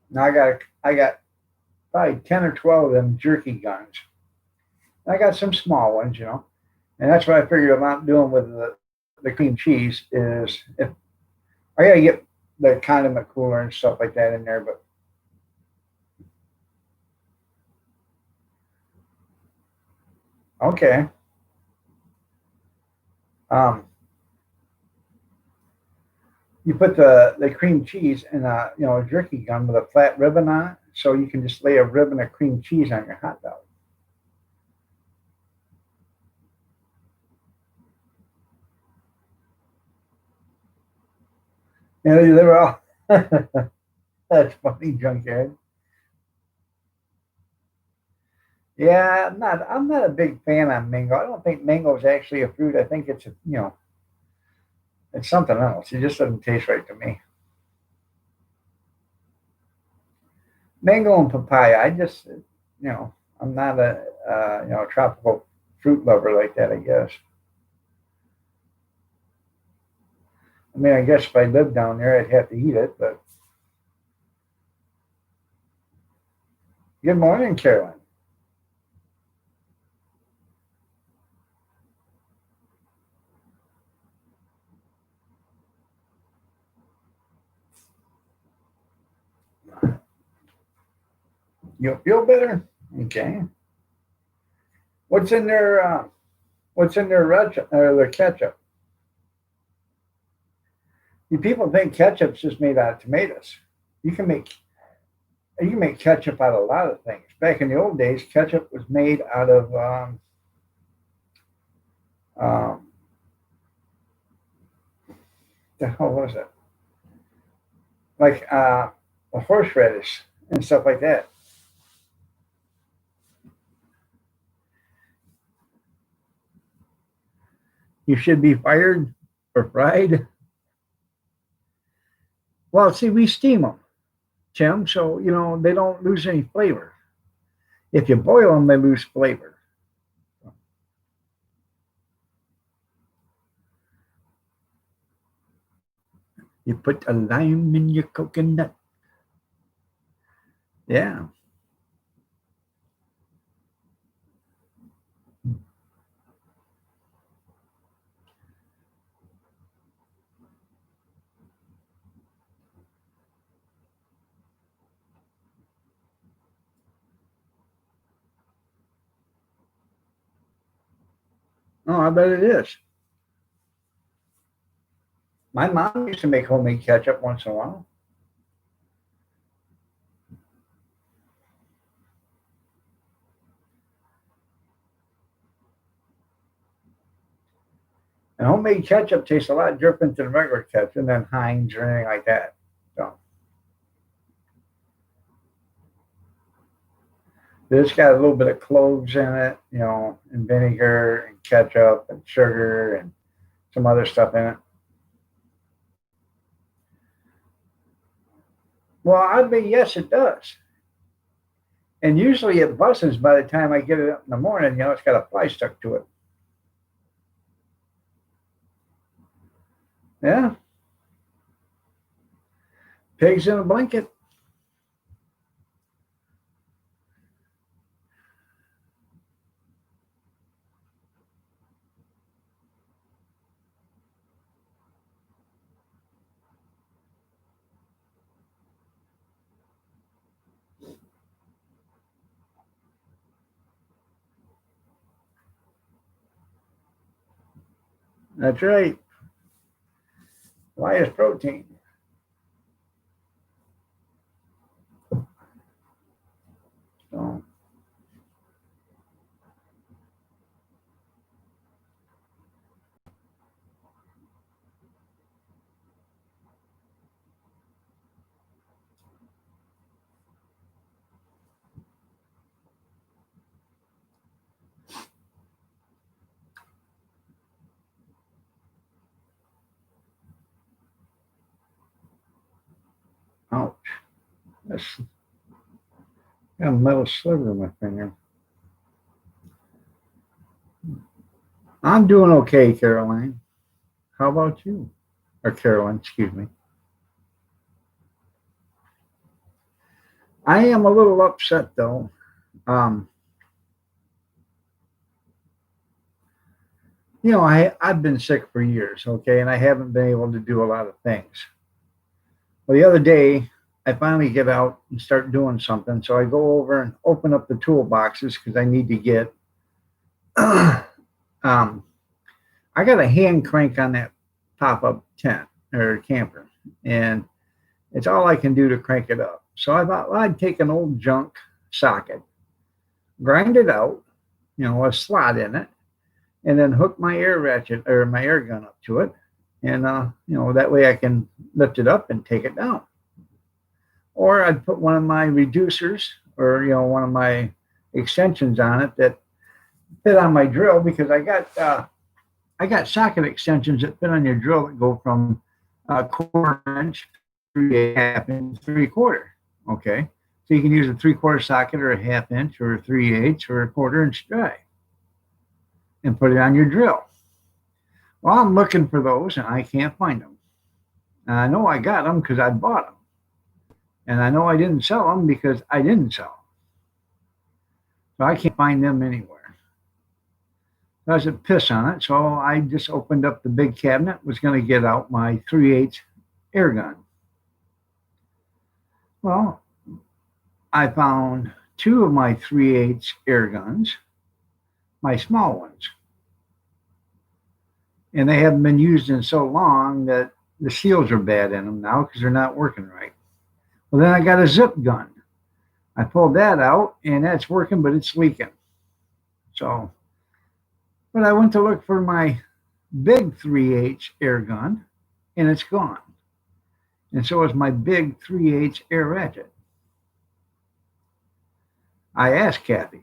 Now I got probably 10 or 12 of them jerky guns. I got some small ones, and that's what I figured about doing with the cream cheese is if I gotta get the condiment cooler and stuff like that in there, but okay. Um, you put the cream cheese in a jerky gun with a flat ribbon on it, so you can just lay a ribbon of cream cheese on your hot dog. And they're all that's funny, junkyard. Yeah, I'm not a big fan of mango. I don't think mango is actually a fruit. I think it's something else. It just doesn't taste right to me. Mango and papaya. I'm not a tropical fruit lover like that. I guess. I mean, I guess if I lived down there, I'd have to eat it. But good morning, Carolyn. You feel better? Okay. What's in their What's in their their ketchup? You people think ketchup's just made out of tomatoes. You can make you can make ketchup out of a lot of things. Back in the old days, ketchup was made out of um, the hell was it? Like a horseradish and stuff like that. You should be fired or fried. Well, see, we steam them, Tim, so they don't lose any flavor. If you boil them, they lose flavor. You put a lime in your coconut. Yeah. Oh, I bet it is. My mom used to make homemade ketchup once in a while. And homemade ketchup tastes a lot different than regular ketchup than Heinz or anything like that. So it's got a little bit of cloves in it, and vinegar and ketchup and sugar and some other stuff in it. Well, I'd be yes, it does. And usually it busts by the time I get it up in the morning. It's got a fly stuck to it. Yeah, pigs in a blanket. That's right. Why is protein? So, ouch. That's got a metal sliver in my finger. I'm doing okay, Caroline. How about you? Or Caroline, excuse me. I am a little upset though. Um, I've been sick for years, okay, and I haven't been able to do a lot of things. Well, the other day, I finally get out and start doing something. So I go over and open up the toolboxes because I need to get. um, I got a hand crank on that pop up tent or camper, and it's all I can do to crank it up. So I thought, well, I'd take an old junk socket, grind it out, a slot in it, and then hook my air ratchet or my air gun up to it. And, that way I can lift it up and take it down. Or I'd put one of my reducers or, one of my extensions on it that fit on my drill because I got socket extensions that fit on your drill that go from a quarter inch, 3/8 inch, 3/4. Okay. So you can use a 3/4 socket or a 1/2 inch or a 3/8 or a 1/4 inch drive and put it on your drill. Well, I'm looking for those and I can't find them. And I know I got them because I bought them. And I know I didn't sell them because I didn't sell them. So I can't find them anywhere. So I said, piss on it. So I just opened up the big cabinet, was going to get out my 3/8 air gun. Well, I found two of my 3/8 air guns, my small ones. And they haven't been used in so long that the seals are bad in them now because they're not working right. Well, then I got a zip gun. I pulled that out and that's working, but it's leaking. So, but I went to look for my big 3/8 air gun and it's gone. And so is my big 3/8 air ratchet. I asked Kathy,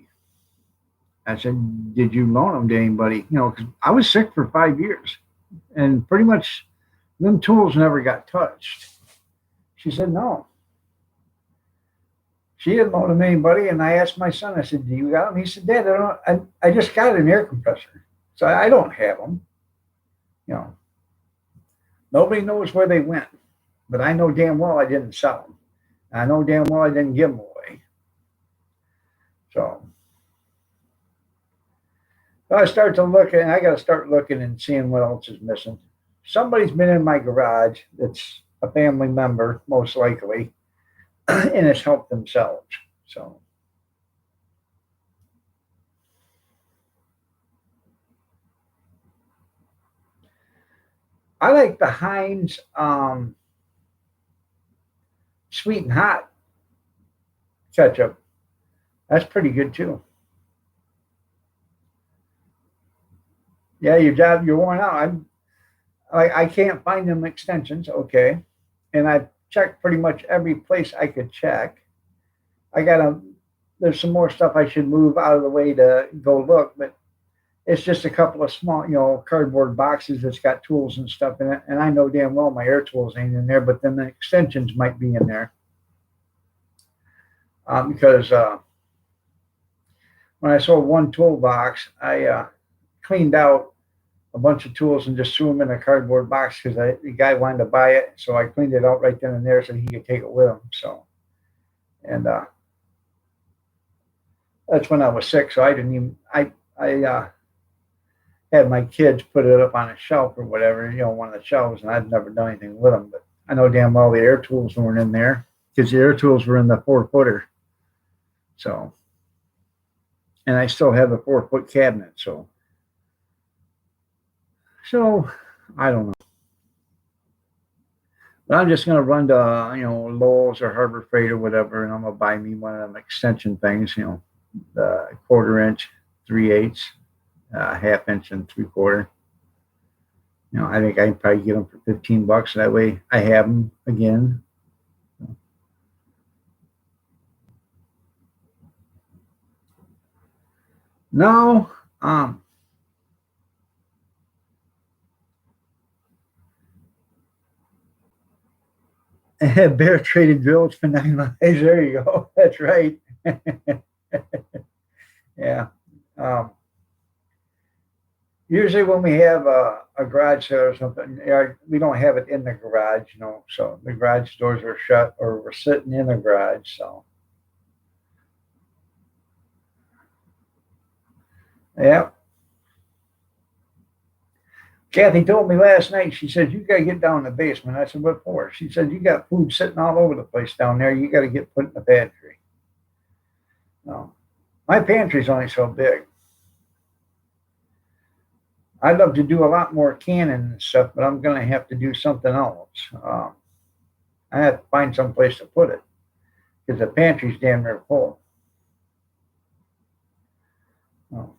I said, did you loan them to anybody? Because I was sick for 5 years and pretty much them tools never got touched. She said, no. She didn't loan them to anybody. And I asked my son, I said, do you got them? He said, Dad, I just got an air compressor. So I don't have them. Nobody knows where they went, but I know damn well I didn't sell them. I know damn well I didn't give them away. So I start to look and I got to start looking and seeing what else is missing. Somebody's been in my garage that's a family member, most likely, and has helped themselves. So I like the Heinz sweet and hot ketchup. That's pretty good too. Yeah, you're worn out. I can't find them extensions. Okay, and I've checked pretty much every place I could check. I gotta. There's some more stuff I should move out of the way to go look, but it's just a couple of small, cardboard boxes that's got tools and stuff in it. And I know damn well my air tools ain't in there, but then the extensions might be in there because when I sold one toolbox, I cleaned out a bunch of tools and just threw them in a cardboard box because the guy wanted to buy it. So I cleaned it out right then and there so he could take it with him. So, and that's when I was sick. So I didn't even, I had my kids put it up on a shelf or whatever, one of the shelves, and I'd never done anything with them. But I know damn well the air tools weren't in there because the air tools were in the 4-footer. So, and I still have a 4-foot cabinet. So, So I don't know. But I'm just gonna run to Lowe's or Harbor Freight or whatever, and I'm gonna buy me one of them extension things, the quarter inch, 3/8, half inch and 3/4. I think I can probably get them for $15. That way I have them again. No, Bear traded drills for 9 lives. There you go. That's right. Yeah. Um, Usually when we have a garage sale or something, we don't have it in the garage, so the garage doors are shut or we're sitting in the garage. So, yeah. Kathy told me last night, she said, you got to get down in the basement. I said, what for? She said, you got food sitting all over the place down there. You got to get put in the pantry. No, my pantry's only so big. I'd love to do a lot more canning and stuff, but I'm going to have to do something else. I have to find some place to put it because the pantry's damn near full. Oh.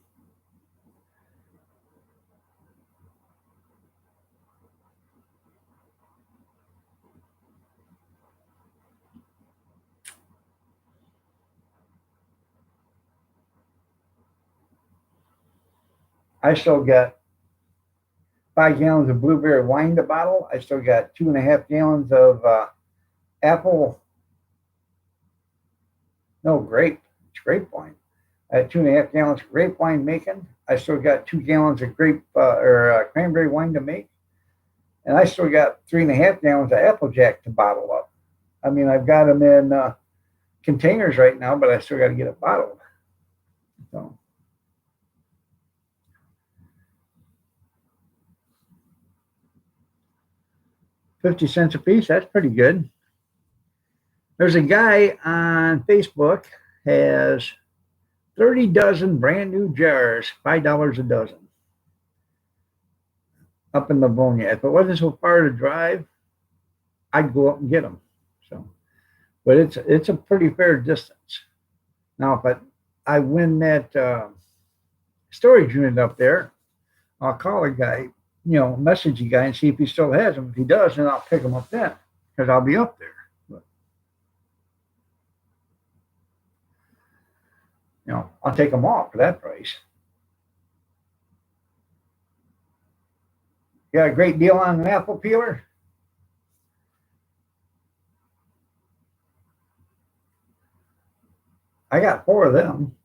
I still got 5 gallons of blueberry wine to bottle. I still got 2.5 gallons of apple, no, grape. It's grape wine. I had 2.5 gallons of grape wine making. I still got 2 gallons of grape or cranberry wine to make. And I still got 3.5 gallons of Applejack to bottle up. I mean, I've got them in containers right now, but I still got to get it bottled. So 50 cents a piece, that's pretty good. There's a guy on Facebook has 30 dozen brand new jars, $5 a dozen, up in Livonia. If it wasn't so far to drive, I'd go up and get them. So, but it's a pretty fair distance. Now, if I win that storage unit up there, I'll call a guy, message the guy and see if he still has them. If he does, then I'll pick them up then because I'll be up there. But, I'll take them off for that price. You got a great deal on an apple peeler? I got 4 of them.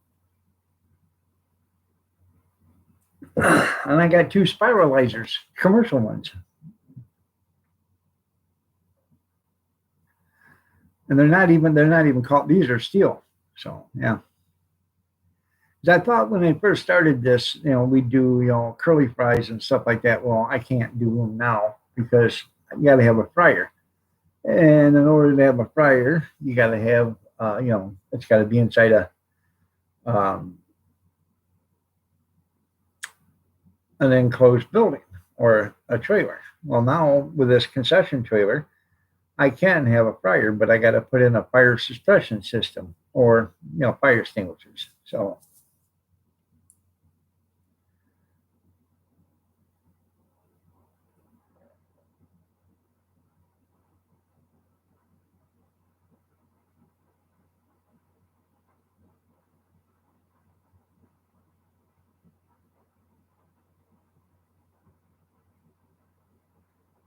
And I got 2 spiralizers, commercial ones. And they're not even called, these are steel. So yeah. I thought when I first started this, we do, curly fries and stuff like that. Well, I can't do them now because you got to have a fryer. And in order to have a fryer, you got to have, it's got to be inside um, an enclosed building or a trailer. Well, now with this concession trailer, I can have a fryer, but I got to put in a fire suppression system or, fire extinguishers. So,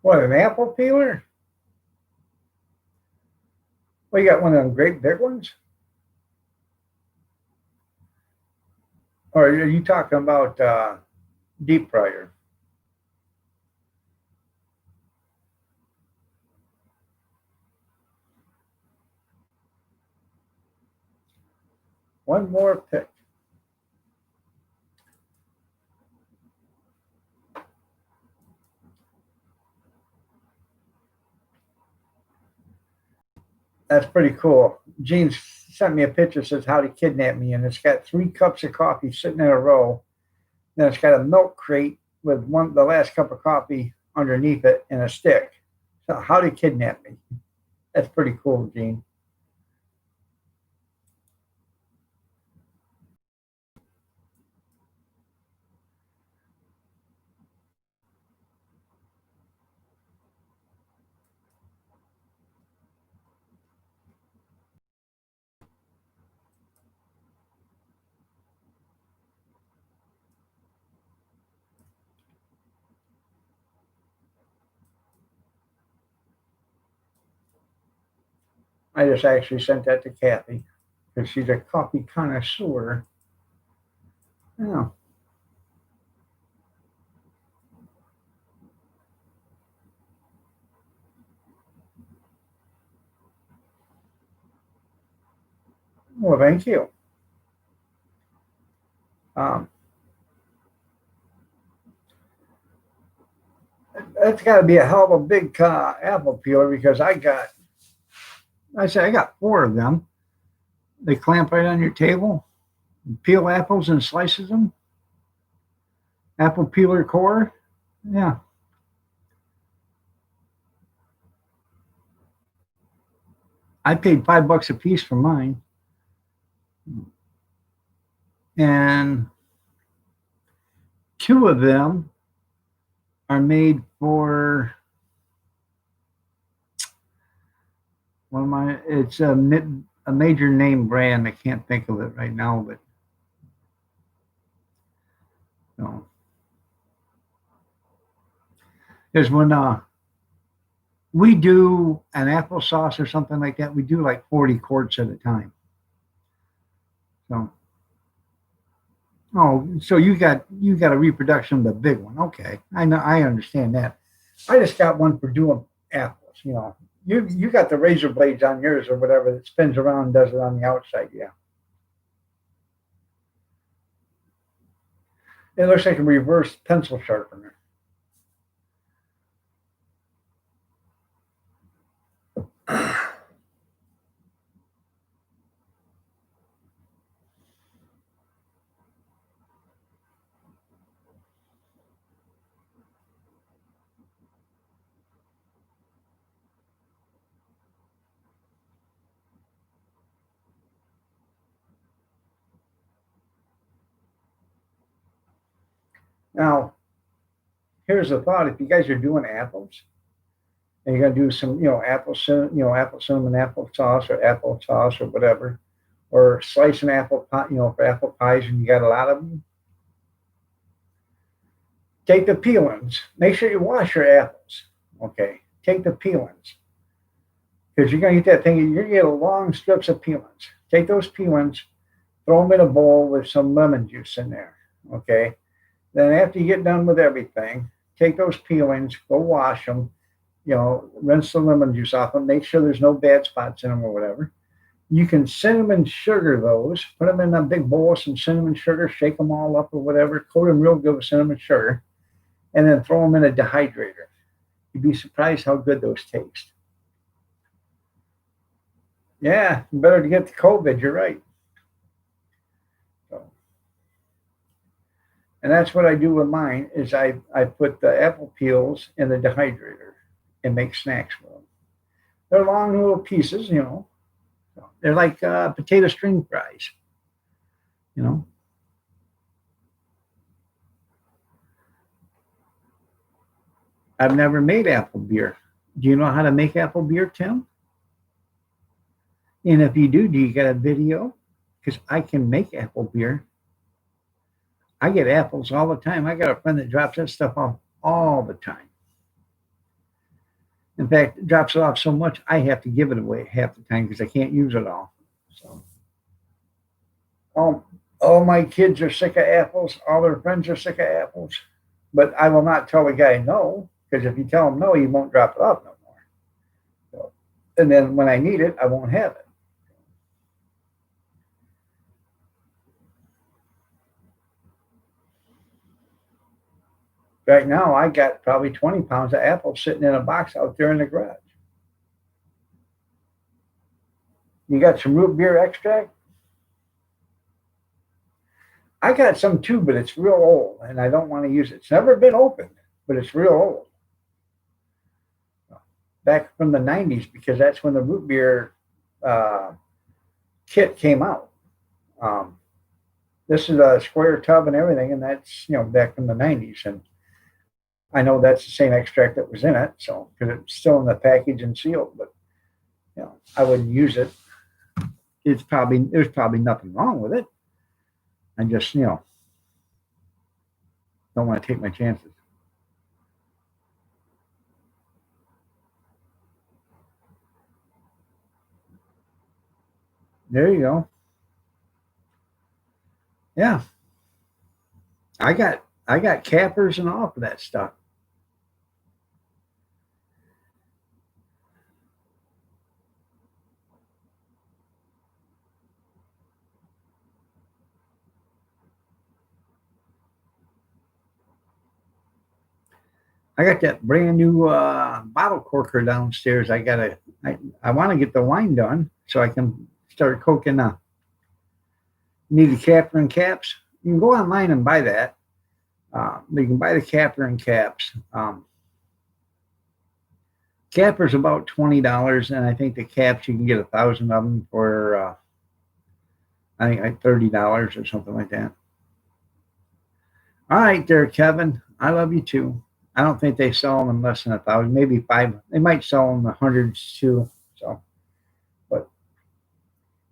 what, an apple peeler? Well, you got one of them great big ones? Or are you talking about deep fryer? One more pick. That's pretty cool. Gene sent me a picture, says how to kidnap me, and it's got 3 cups of coffee sitting in a row. Then it's got a milk crate with the last cup of coffee underneath it and a stick. So how to kidnap me? That's pretty cool, Gene. I just actually sent that to Kathy because she's a coffee connoisseur. Yeah. Well, thank you. Um, that's got to be a hell of a big apple peeler because I got four of them. They clamp right on your table, peel apples and slices them. Apple peeler core. Yeah. I paid $5 a piece for mine. And two of them are made for one of my, it's a major name brand. I can't think of it right now, but no. There's when we do an applesauce or something like that, we do like 40 quarts at a time. So, oh, so you got a reproduction of the big one. Okay, I know, I understand that. I just got one for doing apples. You got the razor blades on yours or whatever that spins around and does it on the outside. Yeah, it looks like a reverse pencil sharpener. Now, here's a thought: if you guys are doing apples and you're gonna do some, apple cinnamon apple sauce or whatever, or slice an apple pie, for apple pies, and you got a lot of them, take the peelings. Make sure you wash your apples. Okay. Take the peelings because you're going to get that thing. You're going to get long strips of peelings. Take those peelings, throw them in a bowl with some lemon juice in there. Okay. Then after you get done with everything, take those peelings, go wash them. Rinse the lemon juice off them. Make sure there's no bad spots in them or whatever. You can cinnamon sugar those. Put them in a big bowl with some cinnamon sugar. Shake them all up or whatever. Coat them real good with cinnamon sugar, and then throw them in a dehydrator. You'd be surprised how good those taste. Yeah, better to get the COVID. You're right. So, and that's what I do with mine. Is I put the apple peels in the dehydrator and make snacks with them. They're long little pieces. They're like potato string fries. You know. I've never made apple beer. Do you know how to make apple beer, Tim? And if you do you get a video? Because I can make apple beer. I get apples all the time. I got a friend that drops that stuff off all the time. In fact, it drops it off so much I have to give it away half the time because I can't use it all. So, all my kids are sick of apples. All their friends are sick of apples. But I will not tell the guy no because if you tell him no, he won't drop it off no more. So, and then when I need it, I won't have it. Right now, I got probably 20 pounds of apples sitting in a box out there in the garage. You got some root beer extract? I got some too, but it's real old, and I don't want to use it. It's never been opened, but it's real old. Back from the '90s, because that's when the root beer uh, kit came out. Um, this is a square tub and everything, and that's back from the '90s, and I know that's the same extract that was in it, so because it's still in the package and sealed, but I wouldn't use it. There's probably nothing wrong with it. I just don't want to take my chances. There you go. Yeah, I got cappers and all for that stuff. I got that brand new bottle corker downstairs. I want to get the wine done so I can start cooking. Need a capper and caps. You can go online and buy that. You can buy the capper and caps. Capper's about $20, and I think the caps you can get 1,000 of them for I think like $30 or something like that. All right, there, Kevin. I love you too. I don't think they sell them in less than 1,000, maybe five. They might sell them in the hundreds too. So, but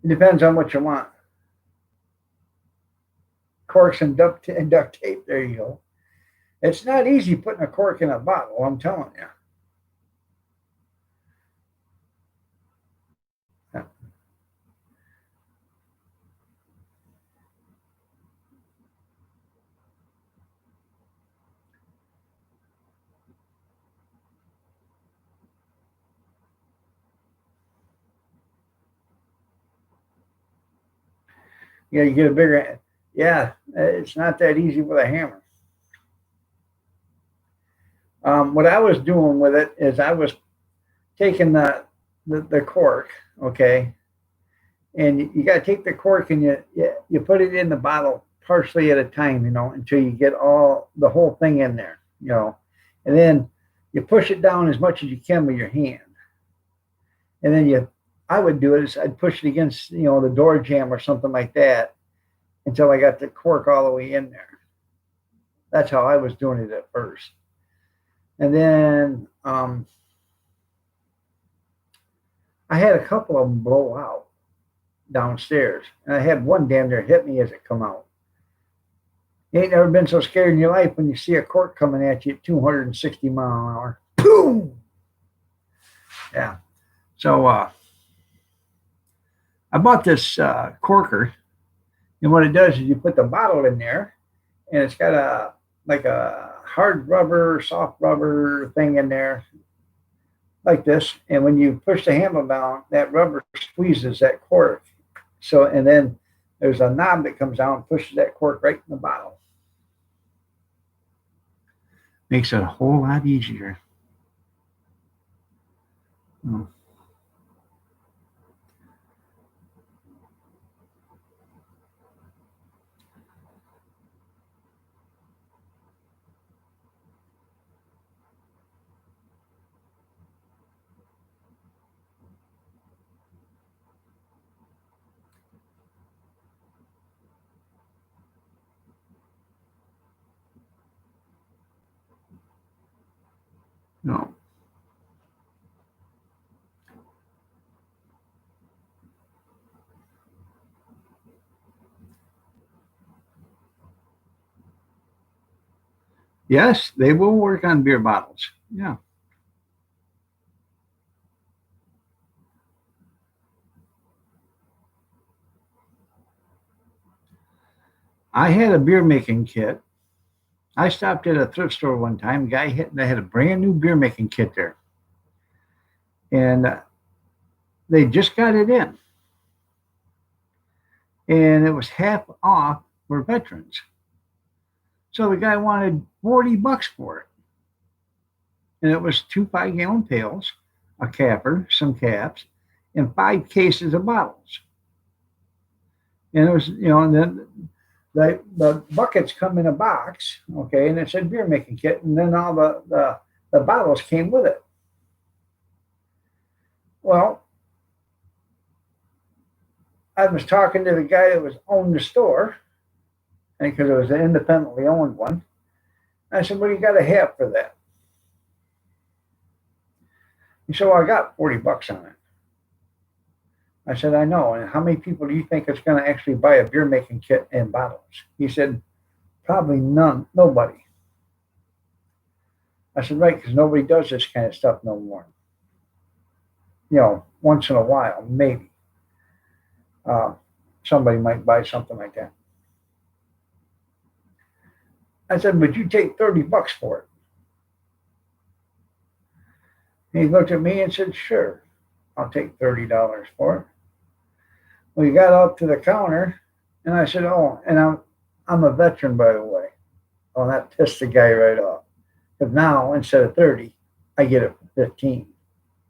it depends on what you want. Corks and duct tape. There you go. It's not easy putting a cork in a bottle. I'm telling you. You get a bigger. Yeah, it's not that easy with a hammer. What I was doing with it is I was taking the cork, okay, and you got to take the cork and you put it in the bottle partially at a time, until you get all the whole thing in there, and then you push it down as much as you can with your hand, and then I would do it is I'd push it against the door jamb or something like that until I got the cork all the way in there. That's how I was doing it at first, and then I had a couple of them blow out downstairs, and I had one damn near hit me as it come out. You ain't never been so scared in your life when you see a cork coming at you at 260 mile an hour. Boom! Yeah. So I bought this corker, and what it does is you put the bottle in there, and it's got a hard rubber, soft rubber thing in there, like this. And when you push the handle down, that rubber squeezes that cork. So, and then there's a knob that comes down and pushes that cork right in the bottle. Makes it a whole lot easier. Oh. No. Yes, they will work on beer bottles. Yeah. I had a beer making kit. I stopped at a thrift store one time. They had a brand new beer making kit there, and they just got it in, and it was half off for veterans. So the guy wanted $40 for it, and it was two 5-gallon pails, a capper, some caps, and 5 cases of bottles. And it was, and then the buckets come in a box, okay, and it said beer making kit, and then all the bottles came with it. Well, I was talking to the guy that was owned the store, and because it was an independently owned one, I said, "What do you got to have for that?" He said, "Well, I got $40 on it." I said, "I know. And how many people do you think is going to actually buy a beer making kit and bottles?" He said, "Probably none, nobody." I said, "Right, because nobody does this kind of stuff no more. Once in a while, maybe uh, somebody might buy something like that." I said, "Would you take $30 for it?" And he looked at me and said, "Sure, I'll take $30 for it." We got up to the counter, and I said, "Oh, and I'm a veteran, by the way." Oh, that pissed the guy right off. Because now instead of 30, I get it for 15.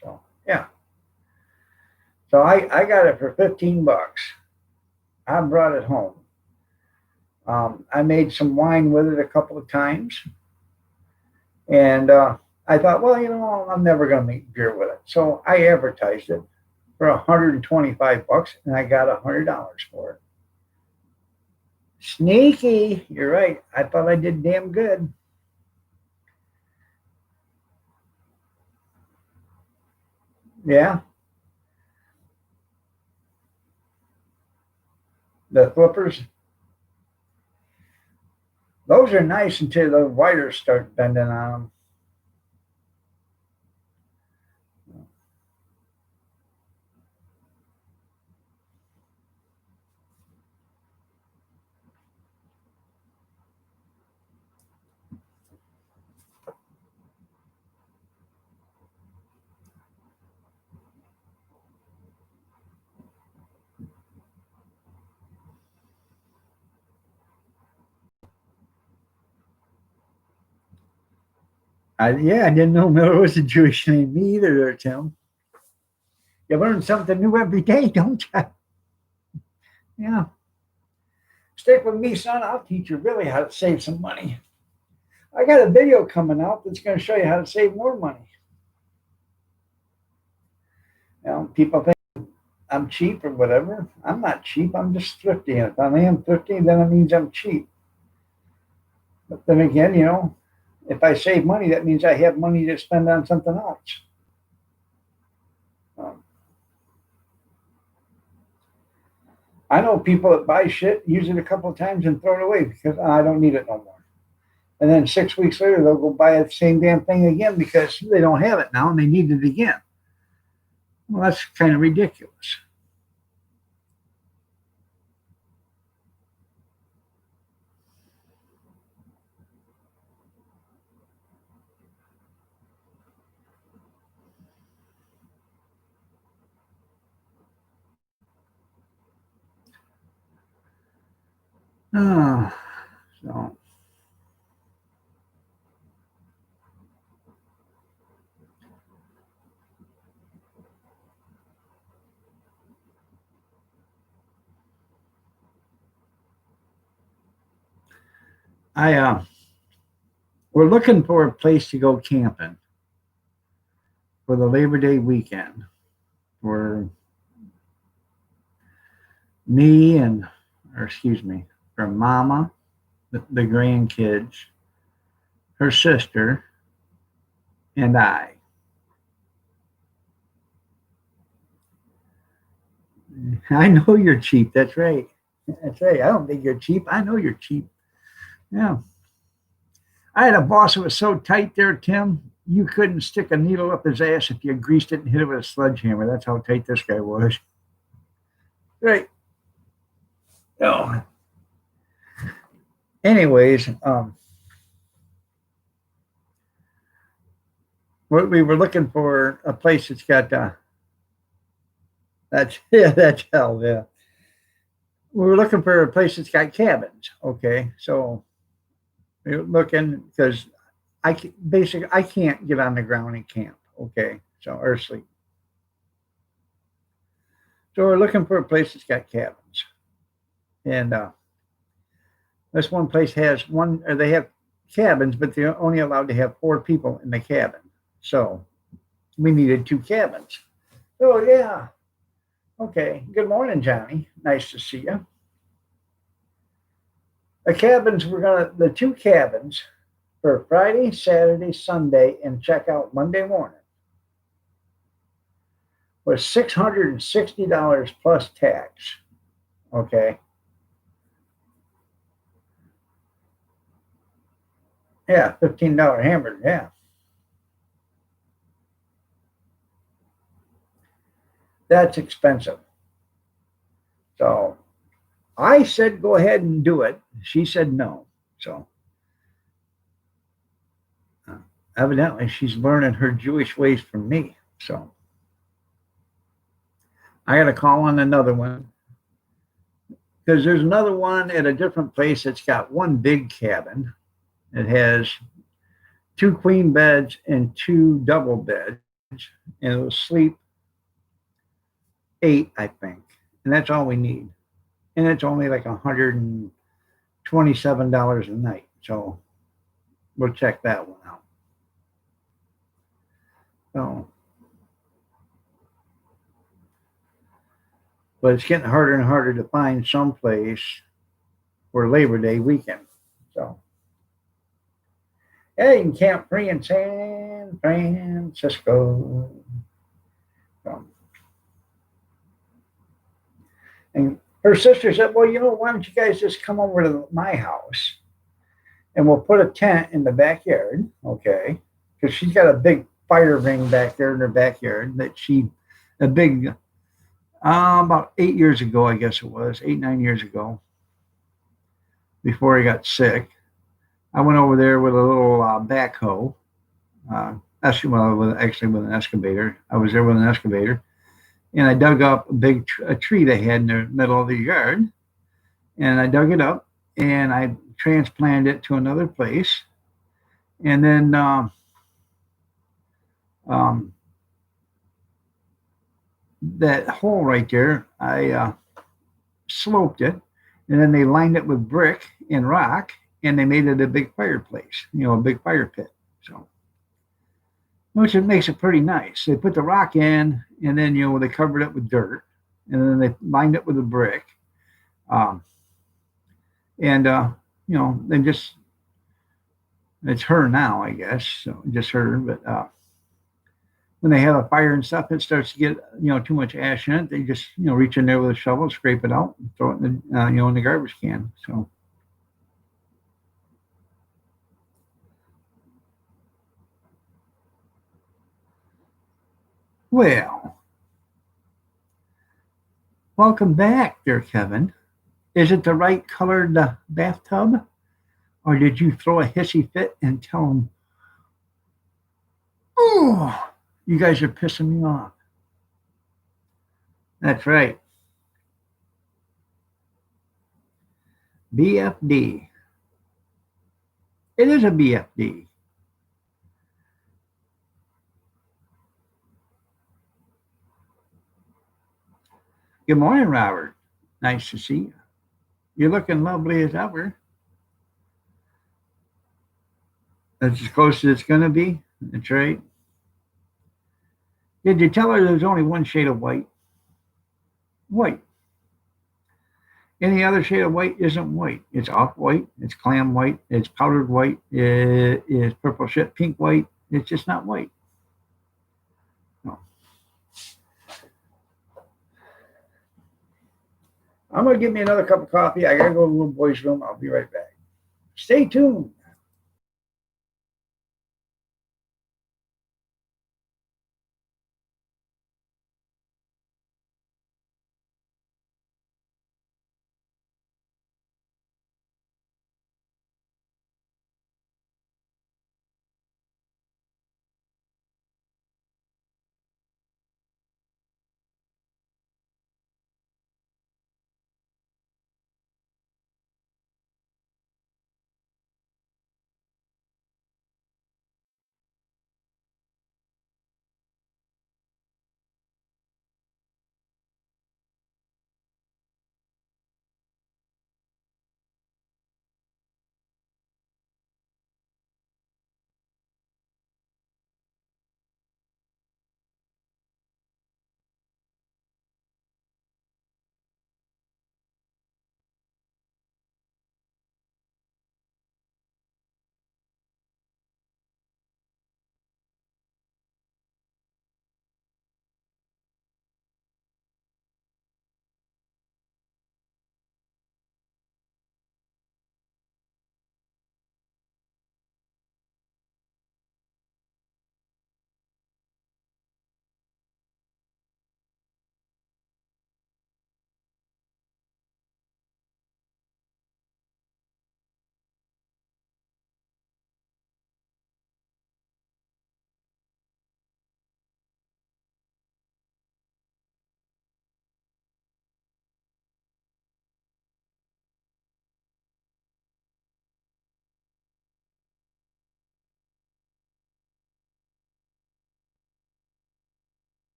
So yeah. So I got it for $15. I brought it home. I made some wine with it a couple of times, and I thought, well, I'm never going to make beer with it. So I advertised it for $125, and I got $100 for it. Sneaky, you're right. I thought I did damn good. Yeah, the flippers, those are nice until the wires start bending on them. Yeah, I didn't know Miller was a Jewish name. Me either, there, Tim. You learn something new every day, don't you? Yeah. Stick with me, son. I'll teach you really how to save some money. I got a video coming out that's going to show you how to save more money. People think I'm cheap or whatever. I'm not cheap. I'm just thrifty. And if I am thrifty, then it means I'm cheap. But then again, if I save money, that means I have money to spend on something else. Um, I know people that buy shit, use it a couple of times, and throw it away because I don't need it no more. And then 6 weeks later, they'll go buy the same damn thing again because they don't have it now and they need it again. Well, that's kind of ridiculous. Oh, so I we're looking for a place to go camping for the Labor Day weekend for me and, or excuse me, for Mama, the grandkids, her sister, and I. I know you're cheap. That's right. That's right. I don't think you're cheap. I know you're cheap. Yeah. I had a boss that was so tight there, Tim, you couldn't stick a needle up his ass if you greased it and hit it with a sledgehammer. That's how tight this guy was. Right. Oh. Anyways, we were looking for a place that's got that's yeah, that's hell, yeah. We were looking for a place that's got cabins. Okay, so we were looking because basically I can't get on the ground and camp. Okay, so or sleep. So we're looking for a place that's got cabins, and This one place has one, or they have cabins, but they're only allowed to have 4 people in the cabin. So we needed 2 cabins. Oh, yeah. Okay. Good morning, Johnny. Nice to see you. The 2 cabins for Friday, Saturday, Sunday, and check out Monday morning was $660 plus tax. Okay. Yeah, $15 hamburger. Yeah. That's expensive. So I said, go ahead and do it. She said no. So uh, evidently she's learning her Jewish ways from me. So I got to call on another one because there's another one at a different place that's got one big cabin. It has 2 queen beds and 2 double beds, and it'll sleep 8, I think, and that's all we need. And it's only like $127 a night. So we'll check that one out. So, but it's getting harder and harder to find someplace for Labor Day weekend. So, yeah, you can camp free in San Francisco. So, and her sister said, well, why don't you guys just come over to my house and we'll put a tent in the backyard, okay? Because she's got a big fire ring back there in her backyard a big, about 8 years ago, I guess it was, 8, 9 years ago, before he got sick. I went over there with a little backhoe. Actually with an excavator. I was there with an excavator, and I dug up a tree they had in the middle of the yard, and I dug it up and I transplanted it to another place, and then um, that hole right there, I sloped it, and then they lined it with brick and rock, and they made it a big fireplace, a big fire pit. So which it makes it pretty nice. They put the rock in, and then they covered it with dirt, and then they lined it with a brick, um, and they just it's her now, I guess, so just her. But when they have a fire and stuff, it starts to get too much ash in it. They just reach in there with a shovel, scrape it out, and throw it in the in the garbage can. So well, welcome back, there, Kevin. Is it the right colored bathtub? Or did you throw a hissy fit and tell him, oh, you guys are pissing me off? That's right. BFD. It is a BFD. Good morning, Robert. Nice to see you. You're looking lovely as ever. That's as close as it's going to be. That's right. Did you tell her there's only one shade of white? White. Any other shade of white isn't white. It's off white, it's clam white, it's powdered white, it is purple shit, pink white. It's just not white. No. I'm going to get me another cup of coffee. I got to go to the little boy's room. I'll be right back. Stay tuned.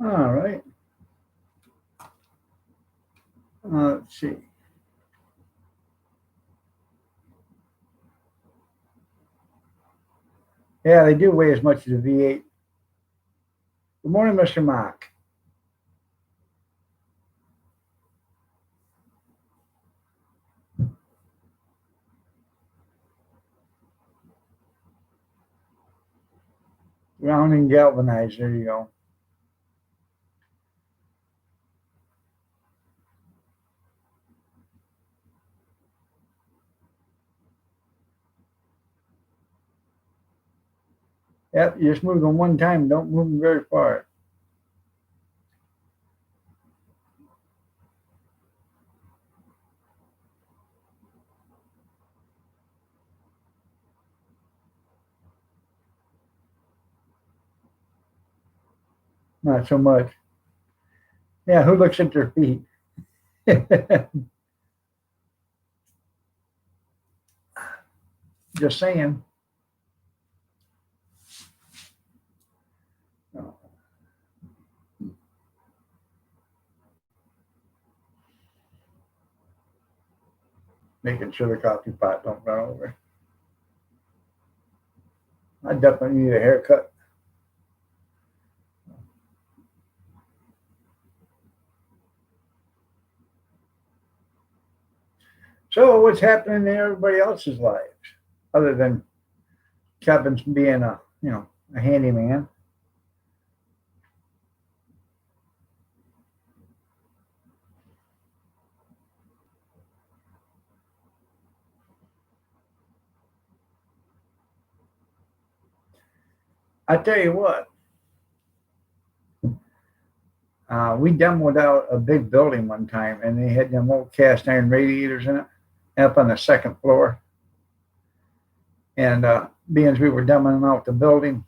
All right. Let's see. Yeah, they do weigh as much as a V8. Good morning, Mr. Mock. Round and galvanized. There you go. Yep, you just move them one time. Don't move them very far. Not so much. Yeah, who looks at their feet? Just saying. Making sure the coffee pot don't run over. I definitely need a haircut. So, what's happening in everybody else's lives, other than Kevin's being a handyman? I tell you what, we demoed out a big building one time, and they had them old cast iron radiators in it up on the second floor. And being as we were demoing out the building,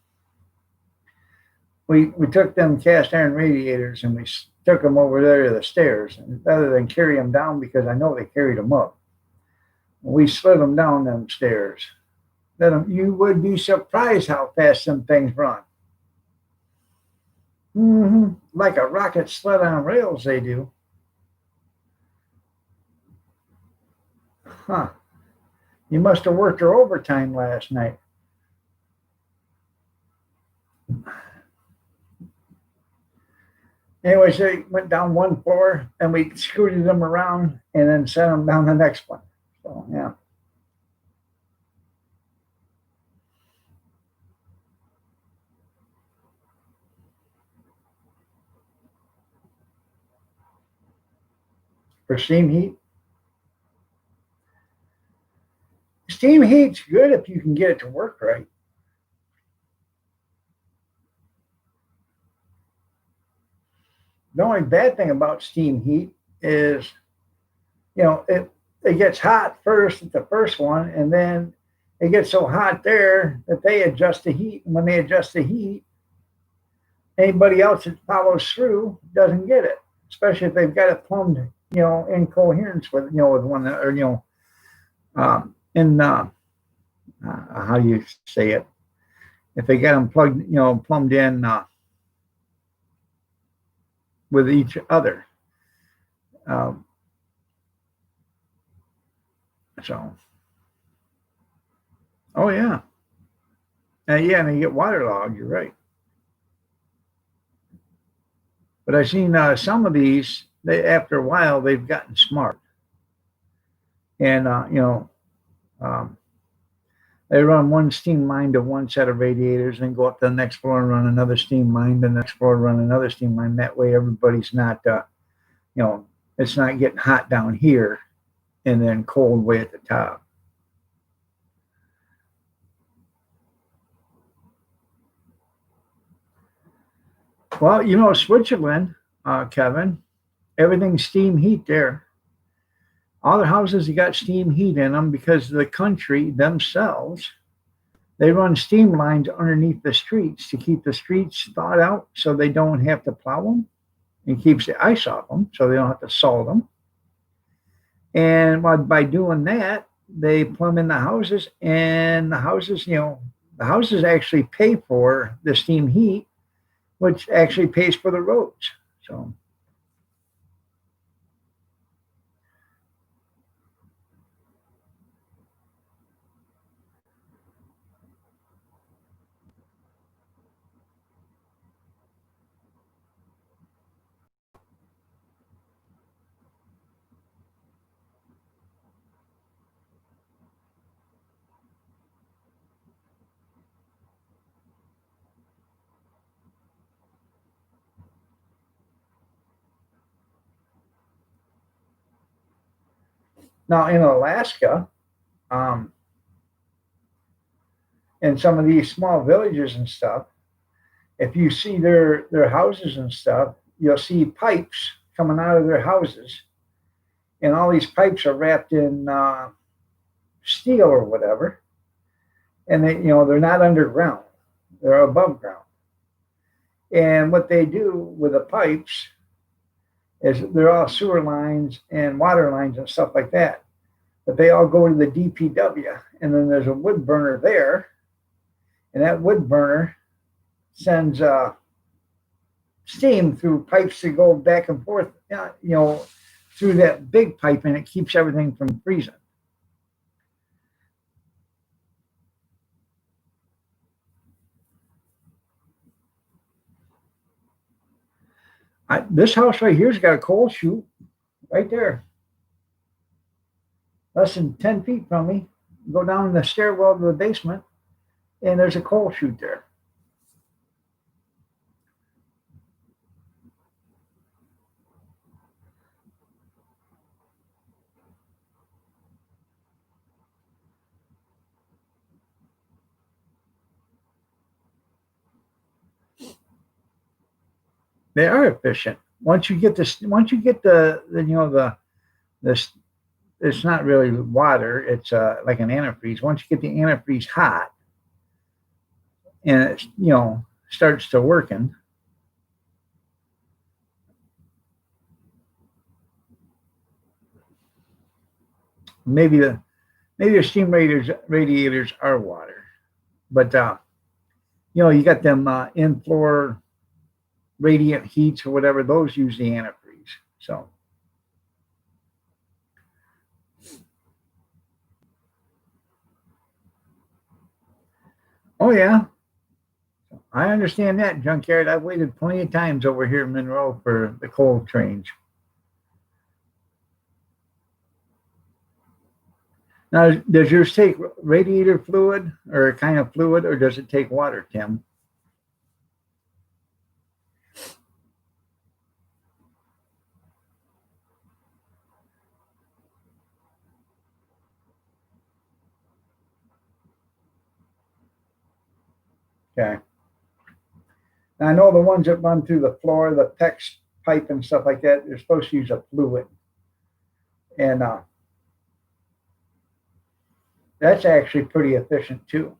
we took them cast iron radiators and we took them over there to the stairs. And rather than carry them down, because I know they carried them up, we slid them down them stairs. Then you would be surprised how fast some things run. Like a rocket sled on rails, they do. Huh. You must have worked your overtime last night. Anyways, they went down one floor and we scooted them around and then sent them down the next one. So, yeah. For steam heat, steam heat's good if you can get it to work right. The only bad thing about steam heat is, it gets hot first at the first one, and then it gets so hot there that they adjust the heat. And when they adjust the heat, anybody else that follows through doesn't get it, especially if they've got it plumbed, in coherence with, with one, or, in, how do you say it? If they got them plumbed in with each other. Um, so, oh yeah. Yeah, and they get waterlogged, you're right. But I've seen some of these, after a while, they've gotten smart. And, um, they run one steam line to one set of radiators and go up to the next floor and run another steam line, the next floor run another steam line. That way, everybody's not, it's not getting hot down here and then cold way at the top. Well, Switzerland, Kevin, everything's steam heat there. All the houses have got steam heat in them because the country themselves, they run steam lines underneath the streets to keep the streets thawed out so they don't have to plow them, and keeps the ice off them so they don't have to salt them. And by doing that, they plumb in the houses, and the houses actually pay for the steam heat, which actually pays for the roads. So now in Alaska, um, in some of these small villages and stuff, if you see their houses and stuff, you'll see pipes coming out of their houses, and all these pipes are wrapped in steel or whatever, and they're not underground; they're above ground. And what they do with the pipes is they're all sewer lines and water lines and stuff like that. But they all go to the DPW, and then there's a wood burner there, and that wood burner sends steam through pipes that go back and forth, through that big pipe, and it keeps everything from freezing. This house right here's got a coal chute right there, less than 10 feet from me. Go down the stairwell to the basement, and there's a coal chute there. They are efficient. Once you get this, it's not really water. It's like an antifreeze. Once you get the antifreeze hot and it starts to working, maybe the steam radiators are water, but you got them in floor radiant heats or whatever. Those use the antifreeze. So oh yeah, I understand that, junkyard. I've waited plenty of times over here in Monroe for the coal trains. Now, does yours take radiator fluid or a kind of fluid, or does it take water, Tim? Okay. Now, I know the ones that run through the floor, the PEX pipe and stuff like that, they're supposed to use a fluid. And that's actually pretty efficient too.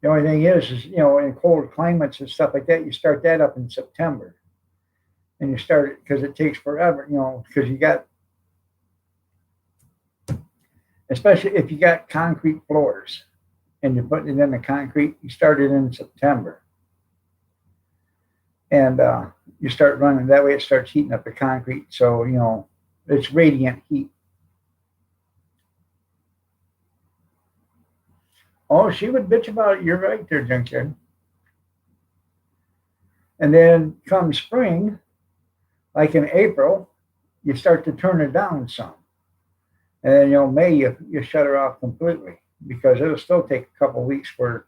The only thing is in cold climates and stuff like that, you start that up in September. And you start it because it takes forever, because you got, especially if you got concrete floors and you're putting it in the concrete, you start it in September. And you start running that way, it starts heating up the concrete. So, it's radiant heat. Oh, she would bitch about it. You're right there, junkyard. And then come spring, like in April, you start to turn it down some. And then, May, you shut her off completely because it'll still take a couple of weeks for,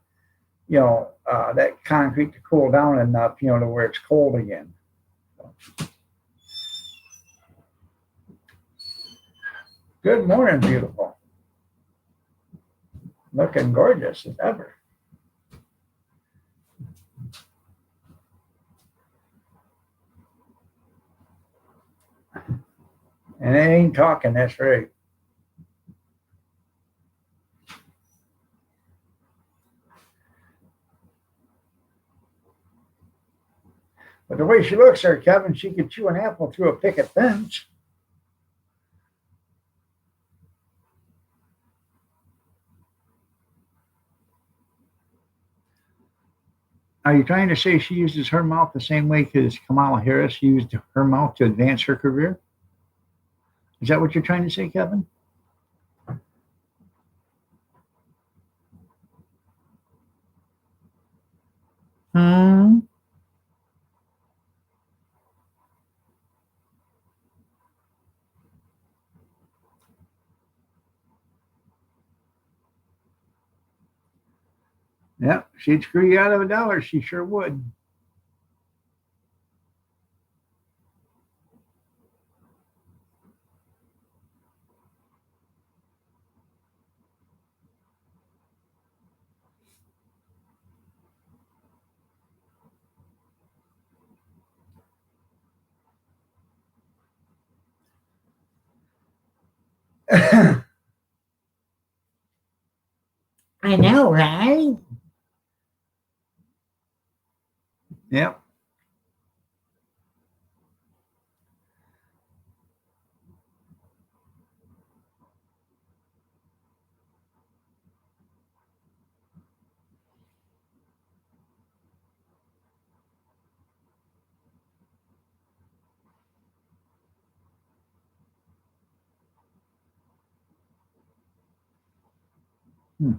that concrete to cool down enough, to where it's cold again. So. Good morning, beautiful. Looking gorgeous as ever. And it ain't talking, that's right. But the way she looks there, Kevin, she could chew an apple through a picket fence. Are you trying to say she uses her mouth the same way as Kamala Harris used her mouth to advance her career? Is that what you're trying to say, Kevin? Hmm. Yep, she'd screw you out of a dollar. She sure would. I know, right? Yep. Hmm.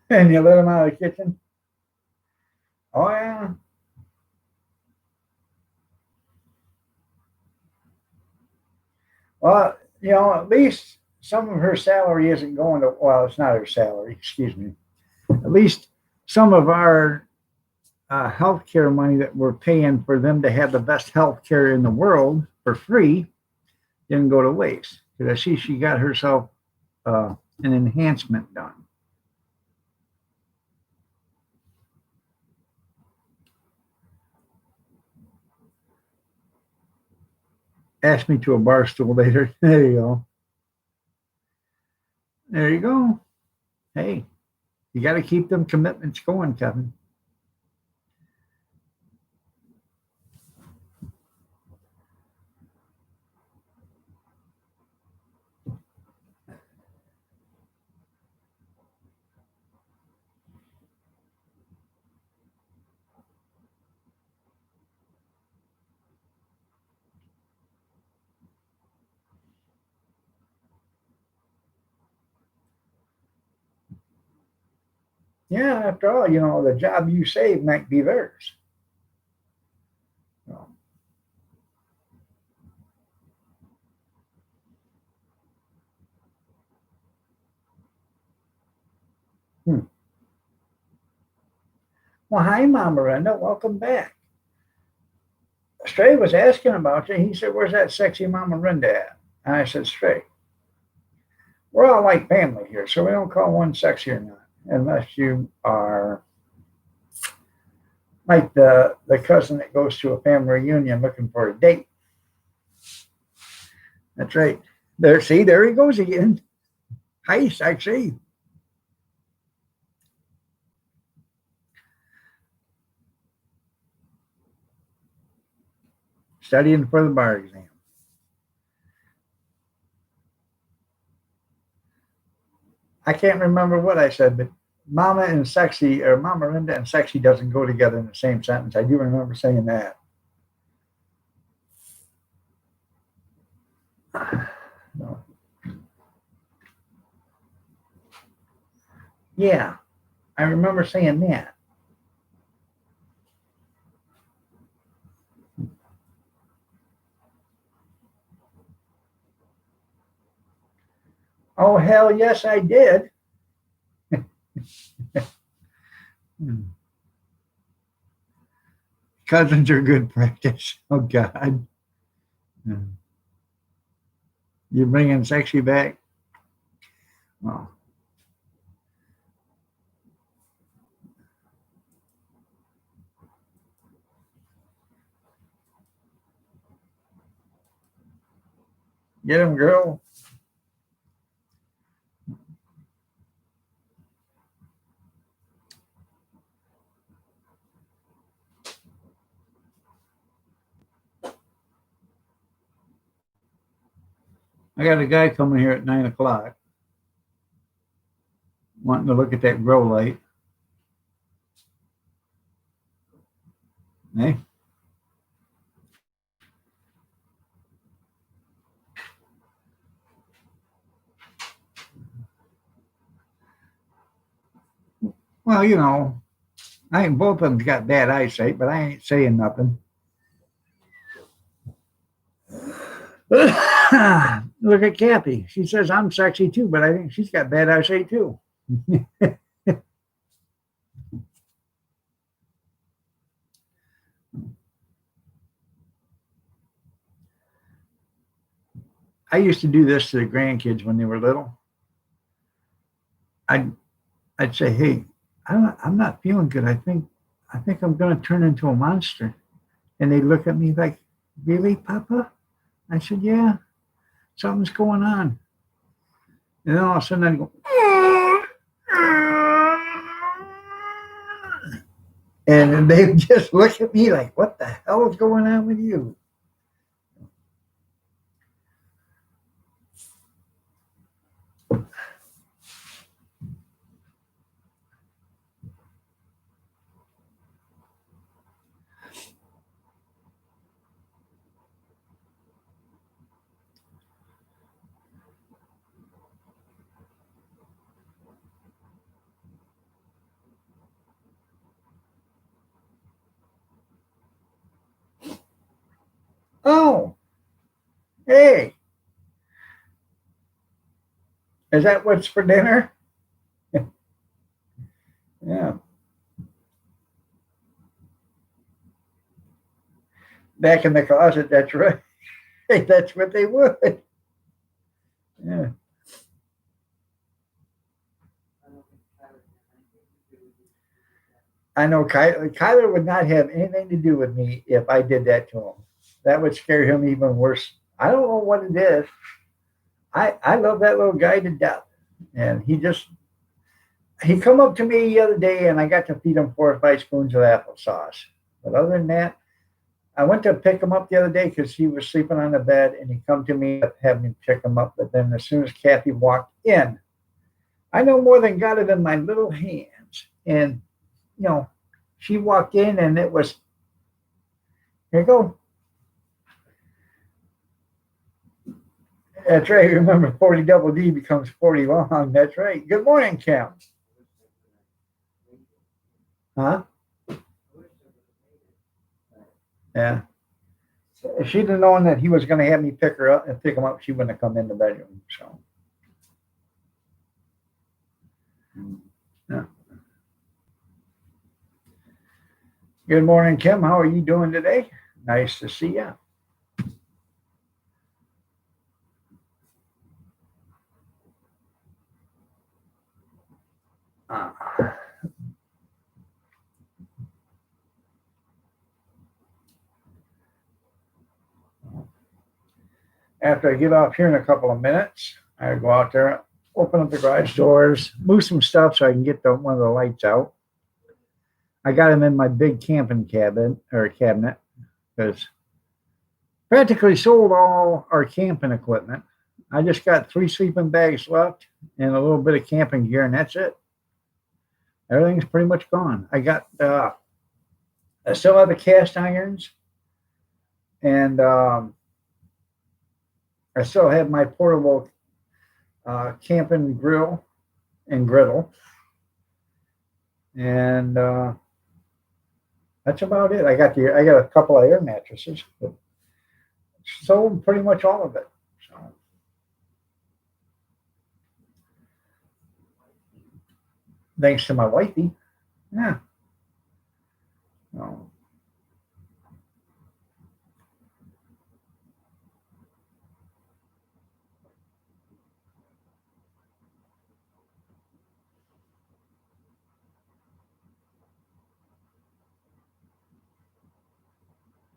And you let him out of the kitchen? Oh, yeah. Well, at least some of her salary isn't going to, well, it's not her salary, excuse me. At least some of our health care money that we're paying for them to have the best health care in the world for free didn't go to waste. Because I see she got herself an enhancement done. Ask me to a bar stool later. There you go. There you go. Hey, you got to keep them commitments going, Kevin. Yeah, after all, the job you save might be theirs. So, hmm. Well, hi, Mama Miranda. Welcome back. Stray was asking about you. He said, "Where's that sexy Mama Miranda at?" And I said, "Stray, we're all like family here, so we don't call one sexy or not, unless you are like the cousin that goes to a family reunion looking for a date." That's right. There, see, there he goes again. Hi, sexy. Studying for the bar exam. I can't remember what I said, but Mama and sexy, or Mama Linda and sexy doesn't go together in the same sentence. I do remember saying that. No. Yeah, I remember saying that. Oh, hell yes, I did. Hmm. Cousins are good practice. Oh, God. Hmm. You're bringing sexy back? Well, get him, girl. I got a guy coming here at 9 o'clock wanting to look at that grow light. Hey, well, I ain't both of them got bad eyesight, but I ain't saying nothing. Look at Kathy. She says I'm sexy too, but I think she's got bad eyesight too. I used to do this to the grandkids when they were little. I'd I'd say, "Hey, I'm not feeling good. I think I'm going to turn into a monster." And they look at me like, "Really, Papa?" I said, "Yeah, something's going on." And then all of a sudden I go, and they just look at me like, "What the hell is going on with you?" Oh, hey, is that what's for dinner? Yeah, back in the closet. That's right. That's what they would. Yeah. I know Kyler would not have anything to do with me if I did that to him. That would scare him even worse. I don't know what it is. I love that little guy to death. And he come up to me the other day and I got to feed him 4 or 5 spoons of applesauce. But other than that, I went to pick him up the other day because he was sleeping on the bed and he come to me to have me pick him up. But then as soon as Kathy walked in, I no more than got it in my little hands. And, you know, she walked in and it was, here you go. That's right. Remember, 40 double D becomes 40 long. That's right. Good morning, Kim. Huh? Yeah. If she'd have known that he was going to have me pick her up and pick him up, she wouldn't have come in the bedroom. So, yeah. Good morning, Kim. How are you doing today? Nice to see you. Uh, After I get off here in a couple of minutes, I go out there, open up the garage doors, move some stuff so I can get one of the lights out. I got them in my big camping cabinet because practically sold all our camping equipment. I just got 3 sleeping bags left and a little bit of camping gear, and that's it. Everything's pretty much gone. I still have the cast irons, and I still have my portable camping grill and griddle, and that's about it. I got a couple of air mattresses, but sold pretty much all of it. So thanks to my wifey. Yeah. So,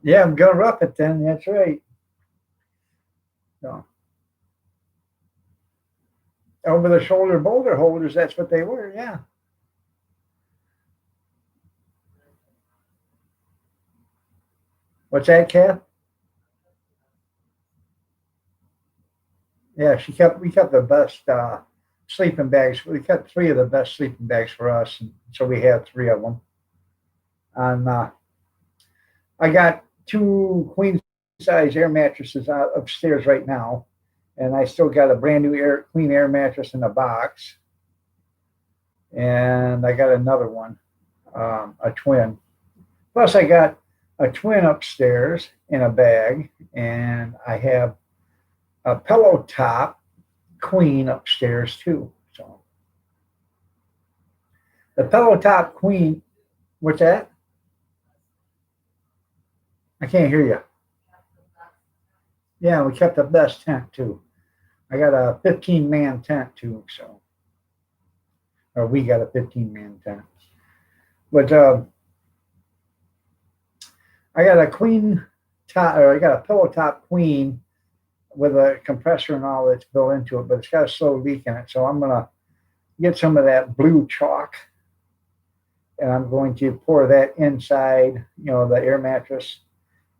yeah, I'm gonna rough it then. That's right. So, over the shoulder boulder holders, that's what they were. Yeah. What's that, Kath? Yeah, we kept the best sleeping bags. We kept three of the best sleeping bags for us, and so we had three of them. And I got two queen size air mattresses out upstairs right now, and I still got a brand new queen air mattress in a box, and I got another one, a twin. Plus, I got a twin upstairs in a bag, and I have a pillow top queen upstairs too. So the pillow top queen, what's that? I can't hear you. Yeah, we kept the best tent too. I got a 15-man tent too, so or we got a 15-man tent. But I got a queen top, or I got a pillow top queen with a compressor and all that's built into it, but it's got a slow leak in it. So I'm gonna get some of that blue chalk, and I'm going to pour that inside, the air mattress,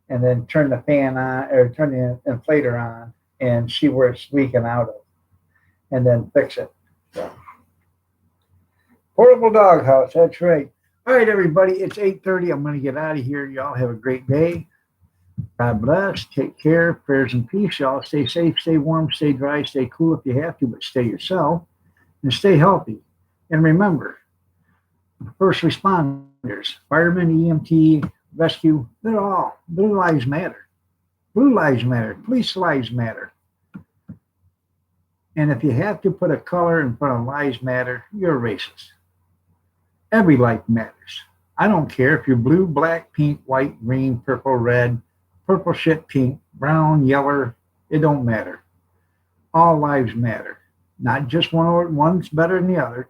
and then turn the fan on or turn the inflator on and see where it's leaking out of, and then fix it. So, portable doghouse. That's right. All right, everybody. It's 8:30. I'm going to get out of here. Y'all have a great day. God bless. Take care. Prayers and peace. Y'all stay safe, stay warm, stay dry, stay cool if you have to, but stay yourself and stay healthy. And remember, first responders, firemen, EMT, rescue, blue lives matter. Blue lives matter. Police lives matter. And if you have to put a color in front of lives matter, you're a racist. Every life matters. I don't care if you're blue, black, pink, white, green, purple, red, purple shit pink, brown, yellow, it don't matter. All lives matter. Not just one's better than the other.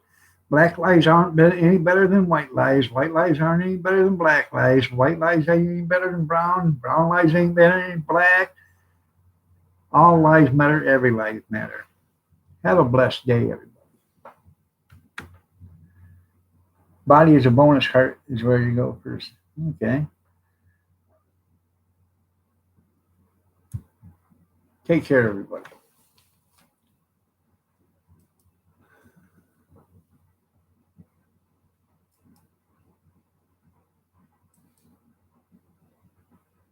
Black lives aren't any better than white lives. White lives aren't any better than black lives. White lives ain't any better than brown. Brown lives ain't better than black. All lives matter. Every life matter. Have a blessed day, everybody. Body is a bonus, heart is where you go first. Okay. Take care, everybody.